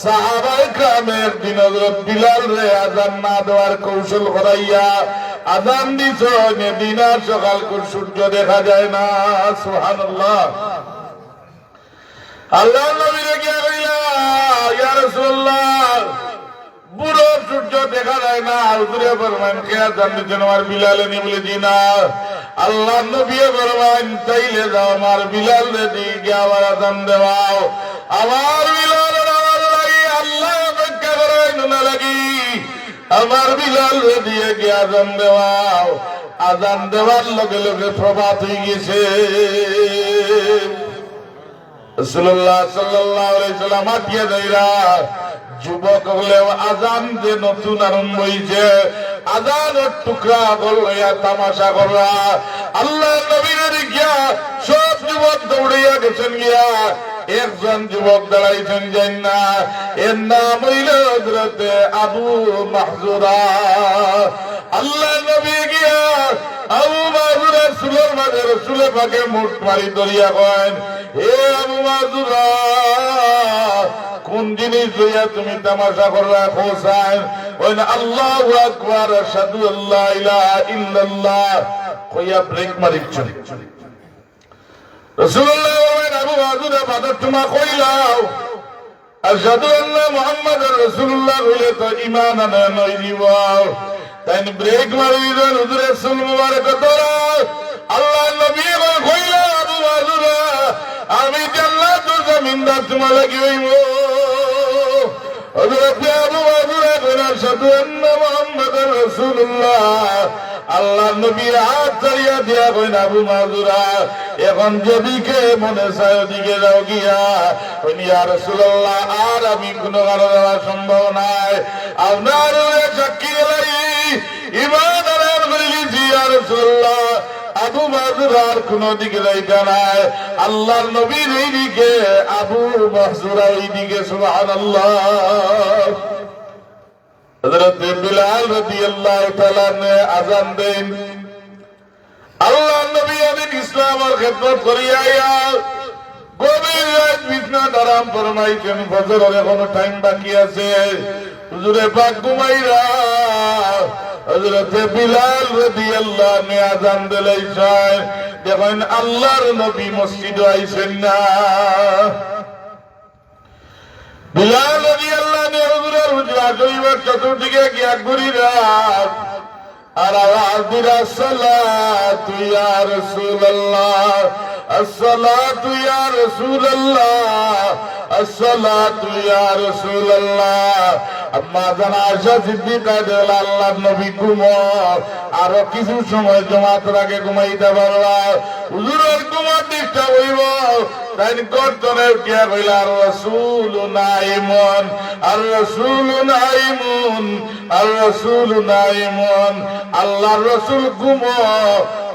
সাহাবায়ে কেরামের দিন হযরত বিলাল রে আযান না দেওয়ার কৌশল করাইয়া আযান দিছ দিন আর সকাল করে সূর্য দেখা যায় না সুবহানাল্লাহ আল্লাহ নবী গিয়া কইলা ইয়া রাসূলুল্লাহ বুড়ো সূর্য দেখা যায় না হুজুরে ফরমান কে আযান দিছেন আমার বিলালে নি বলে জি না আল্লাহ নবী ফরমান তাইলে যাও আমার বিলাল রে দিয়ে আবার আযান দেওয়াও আমার বিলালের আওয়াজ লাগি আল্লাহ অপেক্ষা করেন না লাগি আমার বিলাল রে দিয়ে গিয়ে আযান দেওয়াও আযান দেওয়ার লগে লগে প্রভাত হয়ে গেছে রাসূলুল্লাহ সাল্লাল্লাহু আলাইহি সাল্লাম আটিয়া যাইরা যুবক হলেও আযান যে নতুন আরম্ভ হইছে আজানের টুকরা গলাইয়া তামাশা করা। আল্লাহ নবীর গিয়া সব যুবক দৌড়িয়া গেছেন গিয়া একজন যুবক দাঁড়াইছেন যাই না, এর নাম হইল হযরত আবু মাহজুরা। আল্লাহ নবী গিয়া আবু মাহজুরা সুলের মাঝে রসুলে পাকে মুঠ মারি ধরিয়া কয়েন, হে আবু মাহজুরা, কোন জিনিস লইয়া তুমি তামাশা করলা খোসাইন? ওই না আল্লাহু আকবার আশহাদু আল্লা ইলাহা ইল্লাল্লাহ কইয়া ব্রেক মারিছেন। রাসূলুল্লাহ বলেন, আবু মাহজুরা বাদর তোমা কইলাও আশহাদু আন্না মুহাম্মাদুর রাসূলুল্লাহ কইলে তো ঈমান আনা নই দিব। তাই ব্রেক মারি দেন হুজুর রাসূল মুবারক তোরা। আল্লাহ নবী কইলা, আবু মাহজুরা, আমি জান্নাত ও জমিনদার তোমার লাগি হইব। হযরত আবু মাহজুরা কইলেন, আশহাদু আন্না মুহাম্মাদুর রাসূলুল্লাহ। আল্লাহ নবী হাত ছাড়িয়া দিয়া কইন, আবু মাহজুরা, এখন যেদিকে মনে চায় ওদিকে যাও গিয়া। কইনি, ইয়া রাসূলুল্লাহ, আর আমি কোনো কারো যাওয়া সম্ভব নাই, আপনার সাক্ষী গেলাই ঈমান আনার করে গেছি। ইয়া রাসূলুল্লাহ, আবু মাহজুরার কোন দিকে যাইতে নাই, আল্লাহর নবীর এই দিকে, আবু মাহজুরা এই দিকে। সুবহানাল্লাহ। হযরত বিলাল রাদিয়াল্লাহু তাআলা আযান দেন। আল্লাহর নবী আমিন ইসলামের খেদমত করিয়া গভীর রাত বিছানায় আরাম ফরমাইছেন। ফজরের এখনো টাইম বাকি আছে। হুজুরে পাক ঘুমাইরা হযরত বিলাল রাদিয়াল্লাহু আনহু আযান দিলেন। দেখেন আল্লাহর নবী মসজিদে আইছেন না। বিলাল রাদিয়াল্লাহু আনহু হুজুরের হুজরা শরীফের চতুর্দিকে গিয়া ঘুরিরা আর আওয়াজ দিরা, আসসালাতু ইয়া রাসূলুল্লাহ, আসসালাতু ইয়া রাসূলুল্লাহ, আসসালাতু ইয়া রাসূলুল্লাহ। আম্মা জান আয়েশা সিদ্দিকা রাদিয়াল্লাহু আনহা, আল্লাহর নবী ঘুমাও, আরো কিছু সময় জামাতের আগে ঘুমাইতে পারবা, হুজুরের ঘুমার ডিস্টার্ব হইব। তাই গর্দনে উঠিয়া কইলা, আর রাসূল নাইমুন, আর রাসূল নাইমুন, আর রাসূল নাইমুন। আল্লাহর রাসূল ঘুমাও,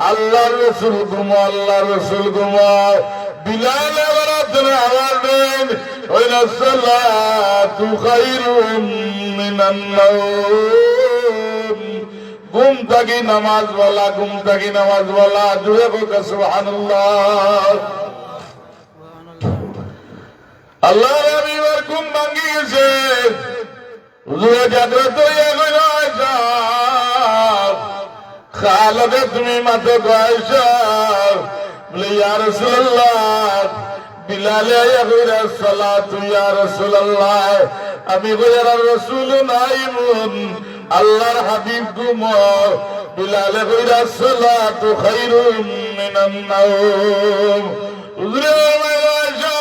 আল্লাহর রাসূল ঘুমাও, আল্লাহর রাসূল ঘুমাও। বিলাল এবারে আওয়াজ দেন, ওইনা সালাতু খায়রুম মিনান নাওম। ঘুম থাকি নামাজ বলা, ঘুম থাকি নামাজ বলা। জুড়ে বলতে সুবহানাল্লাহ। আল্লাহ রবিবার ঘুম ভাঙ্গি গেছে। হুজুরে জাগ্রত হইয়া কইল, আয়েশা, খালকে তুমি মাথে আয়েশা। বলে, ইয়া রাসূলুল্লাহ। বিলালে আইয়া কইরা, সালাতু ইয়া রাসূলুল্লাহ। আমি কইরা, রাসূল নাইমুন, আল্লাহর হাবিব ঘুমাও। বিলালে কইরা, সালাতু খায়রুম মিনান নাওম। হুজুরে আয়েশা,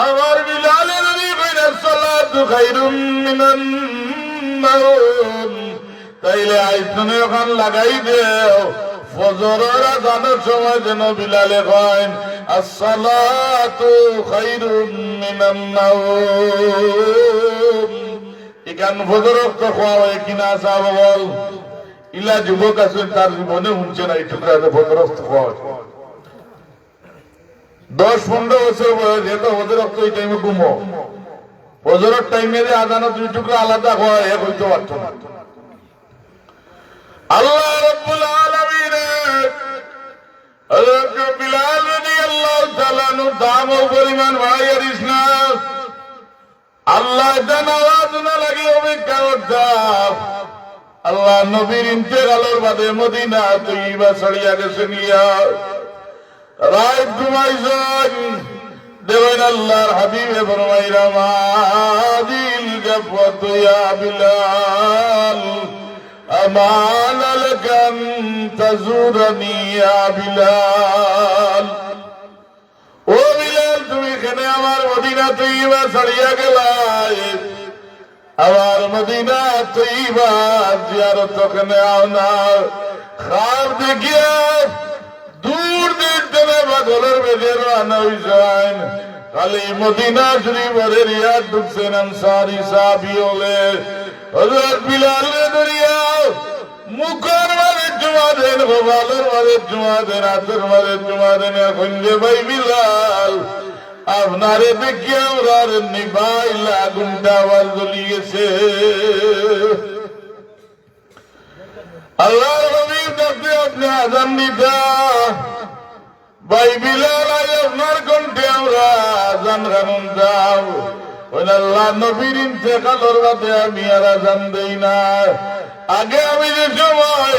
আমার বিলালে নবী কইরা, সালাতু খায়রুম মিনান নাওম। তাইলে আইসনে ওখান লাগাই দেও, ফজরের আযানের সময় যেন বিলালে কয়, আসসালাতু খায়রুম মিনান নাওম। এখান ফজর তো খাওয়া হয় কিনা চাব বল। ইলা যুবক আছে, তার জীবনে শুনছে না এই টুকরা ফজর খাওয়া হয়। 10-15 বছর বয়স, এত ফজর ওই টাইমে ঘুমো। ফজরের টাইমে আযানের 2 টুকরা আলাদা খাওয়া এক হইতে পারত না। আল্লাহ রাব্বুল আলামিন হযরত বিলাল রাদিয়াল্লাহু তাআলা নু দাম পরিমাণ বাড়াইয়ারিস না। আল্লাহ জানাওয়াজ না লাগে অপেক্ষা করতাম। আল্লাহ নবীর ইন্তেকালের বাদে মদিনা তৈয়বা ছড়িয়া গেছে নিয়া রাত ঘুমাইছেন। দেখেন আল্লাহর হাবিবে ফরমাইরা, মাদিল জাফওয়াত ইয়া বিলাল, আমান লাকান তাজুরানি ইয়া বিলাল। ও বিলাল, তুমি এখানে আমার মদিনা তৈয়বা ছড়িয়া গেলাই, আমার মদিনা তৈয়বা জিয়ারত ওখানে আও না। খাব দেখিয়া দূর দিন থেকে পাগলের বেঁধে রানা হইছেন। খালি মদিনা শরীফের রিয়াদ ঢুকছেন আনসারি সাহাবী হলে। হযরত বিলাল রে দরিয়াও মুখের মাঝে চুমা দেন, গোপালের মাঝে চুমা দেন, হাতের মাঝে চুমা দেন। এখন যে ভাই বিলাল আপনারে দেখি আমরা নিভাইলা আগুনটা আবার জ্বলিয়েছে। আল্লাহর হাবিব কাছে আপনি আযান দিতা ভাই বিলাল আজ আপনার কণ্ঠে আমরা আযান কানুন দাও। ওই আল্লাহ নবীর ইন্তেকালের বাদে আমি আর আযান দেই না। আগে আমি যে সময়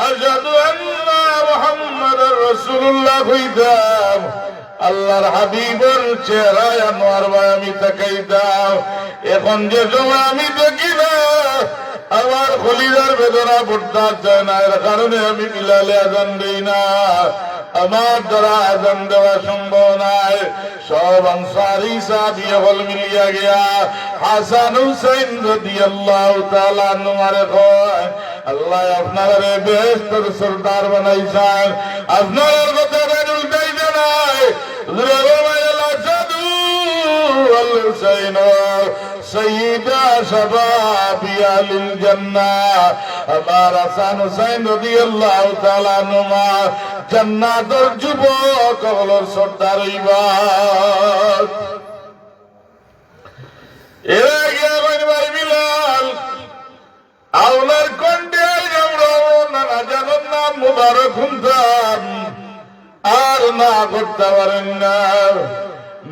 আশহাদু আন্না মুহাম্মাদুর রাসূলুল্লাহ কইতাম, আল্লাহর হাবিবের চেহারায় আনোয়ার ভাই আমি তাকাইতাম। এখন যে সময় আমি দেখি না, আমার কলিজার বেদনা পড়তে চায় না, এর কারণে আমি বিলালে আযান দেই না। আমার দ্বারা আযান দেওয়া সম্ভব নাই। সব আনসারী সাহাবী হল মিলিয়া গিয়া হাসান হুসাইন রাদিয়াল্লাহু তাআলা আনহুমারে কয়, আল্লাহ আপনারে বেহেশতের সরদার বানাইছেন, আপনার কথা উল্টাই জানাই। সৈয়দা শাবাবি আলিল জান্নাহ, আমার হাসান হুসাইন রাদিয়াল্লাহু তাআলা আনহুমা জান্নাতের যুবক হলোর সর্দার হইবা। এর আগে ভাই বিলাল আওলার কণ্ঠে নানা জানার নাম মুবারক শুনতাম, আর না করতে পারেন না।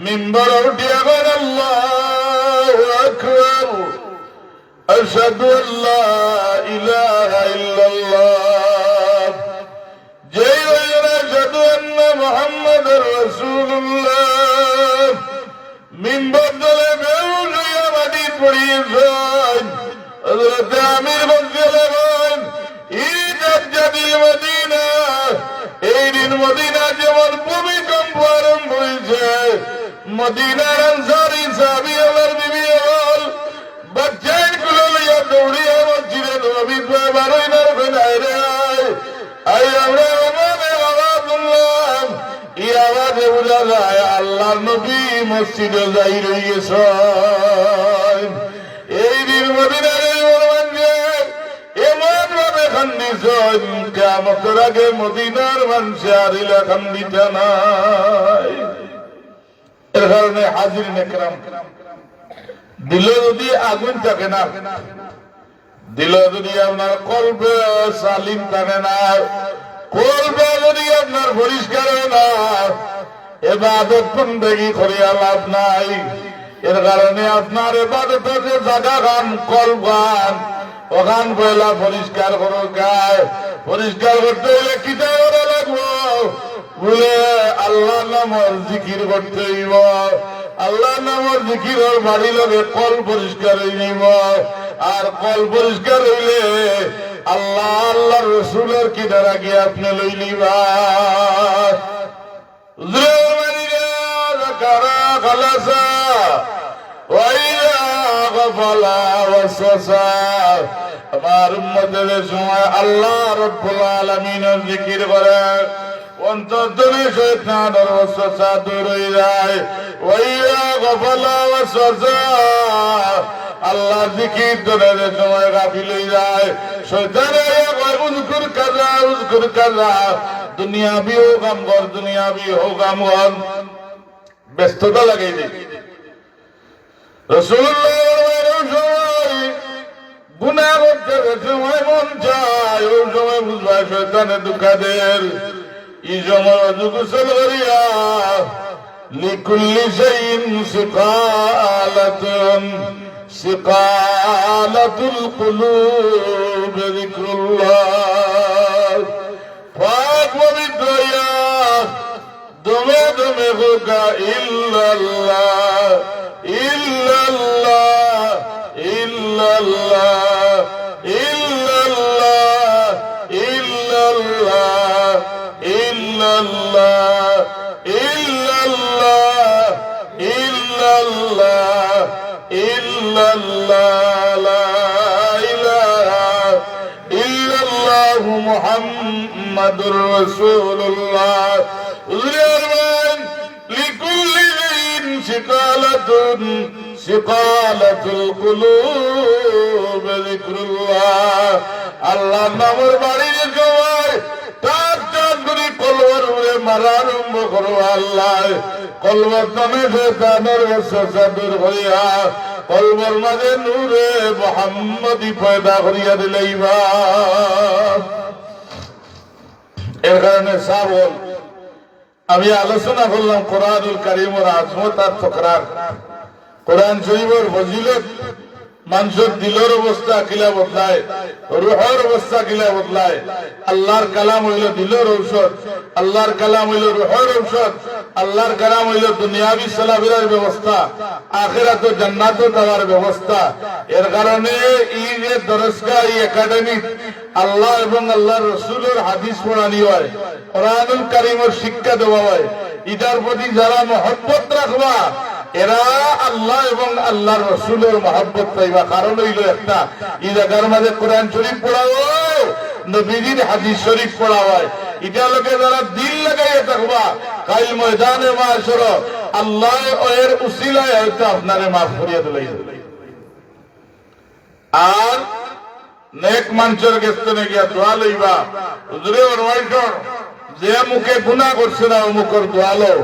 মিম্বর উঠিয়া গেল আল্লাহু আকবার, আশহাদু আল্লা ইলাহা ইল্লাল্লাহ, যেই আশহাদু আন্না মুহাম্মাদুর রাসূলুল্লাহ। মিম্বর দলে বেউল হইয়া মাটি পড়িয়েছেন। হযরত আমির বলছিলেন, ঈদ জাদিল মদিনা, এই দিন মদিনা যেমন ভূমিকম্প আরম্ভ হয়েছে, মদিনার আনসারী সাহাবী আমার বিবি হল বাচ্চাগুলো লইয়া দৌড়িয়া মসজিদে নববীর বারোই না ফেলায় আই আমরা আওয়াজ শুনলাম। এই আওয়াজে বোঝা যায় আল্লাহর নবী মসজিদে যাই রইয়েছে। এই দিন মদিনার এমন ভাবে খান্দিছেন, কিয়ামতের আগে মদিনার মানুষ আর ইলা খান্দিতে নাই। এর কারণে হাজিরিন ইকরাম, দিলে যদি আগুন থাকে না, দিলে যদি আপনার কলবে সালিম থাকে না, কলবে যদি আপনার পরিষ্কার না, ইবাদত বন্দেগী করিয়া লাভ নাই। এর কারণে আপনার ইবাদতের যে জায়গা গান কলবান, ওখান পয়লা পরিষ্কার করো। গায় পরিষ্কার করতে হলে কিতা করা লাগবো? বলে আল্লাহ নামর জিকির করতে হইব। আল্লাহ নামর জিকিরের বাড়ি লগে কল পরিষ্কার হয়ে যাইব। আর কল পরিষ্কার হইলে আল্লাহ আল্লাহ রসুলের কিনারা গিয়ে আপনি লই লিবা। আমার উম্মতের সময় আল্লাহ রাব্বুল আলামিনের জিকির করে, অন্তরে শয়তানের ওয়াসওয়াসা দূর হয়ে যায়। ওয়াইয়া গফলা ওয়াসওয়াসা, আল্লাহ জিকির ধরে সময় গাফিল হয়ে যায়। শয়তানের উযকুর কাযা উযকুর কাযা, দুনিয়াবি ও কাম কর, দুনিয়াবি ও কাম কর, ব্যস্ততা লাগাই দেয়। গুনাহ করতে সময় মন চায়, ওই সময় বুঝবা শয়তানে দুঃখাদের। এই সময় অজু গোসল করিয়া লিকুল্লি শাইইন সিকালাতুন, সিকালাতুল কুলুব যিকরুল্লাহ। পাক পবিত্র হইয়া দমে দমে হোকা ইল্লাল্লাহ ইল্লাল্লাহ ইল্লাল্লাহ ইল্লাল্লাহ ইল্লাল্লাহ ইল্লাল্লাহ ইল্লাল্লাহ ইল্লাল্লাহ ইল্লাল্লাহ লা ইলাহা ইল্লাল্লাহু মুহাম্মাদুর রাসূলুল্লাহ। লিকুল্লি শাইইন সিকালাতুন, সিকালাতুল কুলুব বিযিকরিল্লাহ আল্লাহর নামের বাড়ির সবাই তার চাঁদগুলি কলবার উপরে মারা আরম্ভ করো আল্লাহ কলবার নামে শয়তানের ওয়াসওয়াসা দূর করিয়া কলবার মাঝে নূরে মুহাম্মদি পয়দা করিয়া দিলাইবা এর কারণে সাবল আমি আলোচনা করলাম কোরআনুল কারীমের আজমত আর তকরার কোরআন শরীফের ফজিলত মানুষের দিলের অবস্থা কিলা বদলায় রুহের অবস্থা কিলা বদলায় আল্লাহর কালাম হইল দিলের ঔষধ আল্লাহর কালাম হইল রুহের ঔষধ আল্লাহর কালাম হইল দুনিয়াবি সালাফিরার ব্যবস্থা আখিরাত ও জান্নাত যাওয়ার ব্যবস্থা এর কারণে এই যে দরসগা এই একাডেমি আল্লাহ এবং আল্লাহর রাসূলের হাদিস পড়ানি হয় কোরআনুল কারীমের শিক্ষা দেওয়া হয় এটার প্রতি যারা মহব্বত রাখবা এরা আল্লাহ এবং আল্লাহর রাসূলের মহব্বত পাইবা কারণ হইল একটা এই জায়গার মাঝে কোরআন শরীফ পড়া হয় নবীজির হাদিস শরীফ পড়া হয় এটা লোকে যারা দিল লাগাইয়া থাকবা কাল ময়দানে মাশর আল্লাহ এর উসিলায় হয়তো আপনারে মাফ করিয়া দিলাই আর নেক মানুষের কাছে গিয়া দোয়া লইবা হুজুরে ফরমাইছেন যে মুখে গুনাহ করছে না ও মুখের দোয়া লও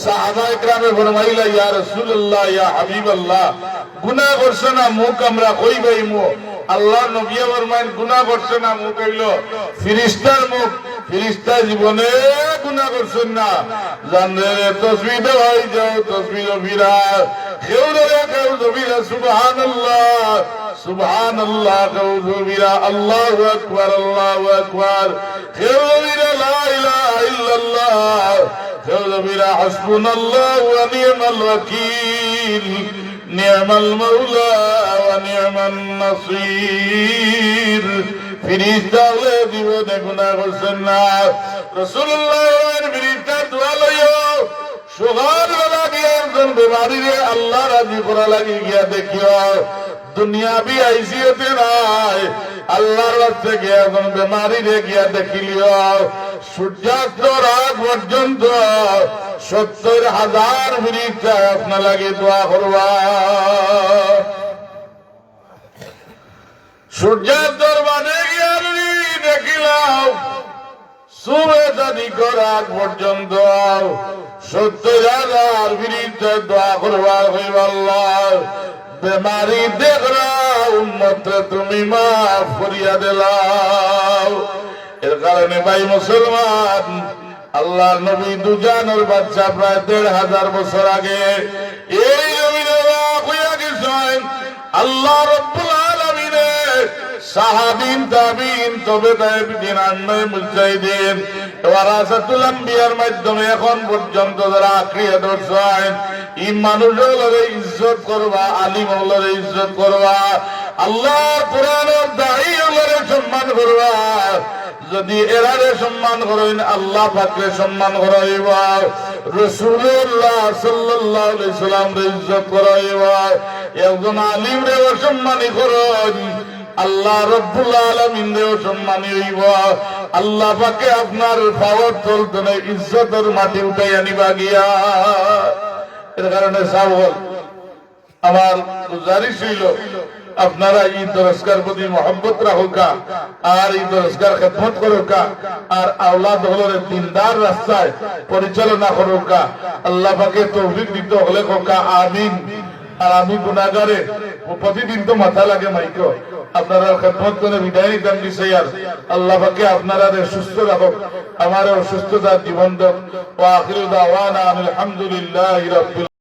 সাহাবায়ে কেরামে ফরমাইলা ইয়া রাসূলুল্লাহ ইয়া হাবিবাল্লাহ গুনাহ করছে না মুখ আমরা কইবাই মুখ আল্লাহ নবী ফরমায়েন গুনাহ করছে না মুখ হইল ফেরেশতার মুখ ফেরেশতা জীবনে গুনাহ করছেন না জানলে তাসবিহ দেওয়াই যাও তাসবিহ বিরা খেউরে খেউ বিরা সুবহানাল্লাহ সুবহানাল্লাহ খেউ বিরা আল্লাহু আকবার আল্লাহু আকবার খেউ বিরা লা ইলাহা ইল্লাল্লাহ খেউ বিরা হাসবুনাল্লাহু ওয়া নি'মাল ওয়াকিল নি'মাল মাওলা ওয়া নি'মান নাসির ফেরেশতা হলে জীবনে গুনাহ করছেন না রাসূলুল্লাহর ফেরেশতা দোয়া লইও সুগার বেলা গিয়া একজন বেমারি রে আল্লাহ রাজি করা লাগি গিয়া দেখিও দুনিয়াবি আইসিওতে নাই আল্লাহর রাস্তে গিয়া একজন বেমারি রে গিয়া দেখিলিও সূর্যাস্তর আগ পর্যন্ত ৭০,০০০ ফেরেশতা আপনার লাগি দোয়া করবা সূর্যাস্তর বাদে গিয়া দেখিলাম সুবেদানি করার পর্যন্ত ৭০,০০০ ফেরেশতা দোয়া করবা হইব আল্লাহ বেমারি দেখরা উম্মত তুমি মাফ করিয়া দিলাও এর কারণে ভাই মুসলমান আল্লাহর নবী দুজানের বাচ্চা প্রায় ১৫০০ বছর আগে এই জমিনে কইয়া গেছেন আল্লাহ রাব্বুল আলামিনের সাহাবীন তাবিঈন তবে তাবিঈন আনমে মুজাহিদিন ওয়ারাসাতুল আম্বিয়ার মাধ্যমে এখন পর্যন্ত যারা আঁকড়িয়ে ধরছেন এই মানুষগুলোরে ইজ্জত করবা আলিম হলরে ইজ্জত করবা আল্লাহর কোরআনের দাঈ হলরে সম্মান করবা যদি এরারে সম্মান করেন আল্লাহ পাকরে সম্মান করাইবা রাসূলুল্লাহ সাল্লাল্লাহু আলাইহি সাল্লাম রে ইজ্জত করাইবা একজন আলিম রে সম্মানী করেন আল্লাহ রাব্বুল আলামিন রে সম্মানী হইবা আল্লাহ পাকে আপনার পাওয়ার তলতনে ইজ্জতের মাটি উঠাইয়া নিবা গিয়া এর কারণে সাবল আমার গুজারিশ হইল আপনারা এই দরসগার প্রতি মহব্বত রাখুকা আর এই দরসগার খেদমত করুকা আর আওলাদ হলরে দিনদার রাস্তায় পরিচালনা করুকা আল্লাহ পাকে তৌফিক দিতে হলে কোকা আমিন আর আমি গুনাহগারে প্রতিদিন তো মাথা লাগে মাইকো আপনারা খেদমত করে বিদায় নিতাম দিছে আর আল্লাহ পাকে আপনারা সুস্থ রাখুক আমার অসুস্থতার জীবন দাও ওয়া আখিরু দাওয়ানা আলহামদুলিল্লাহি রাব্বিল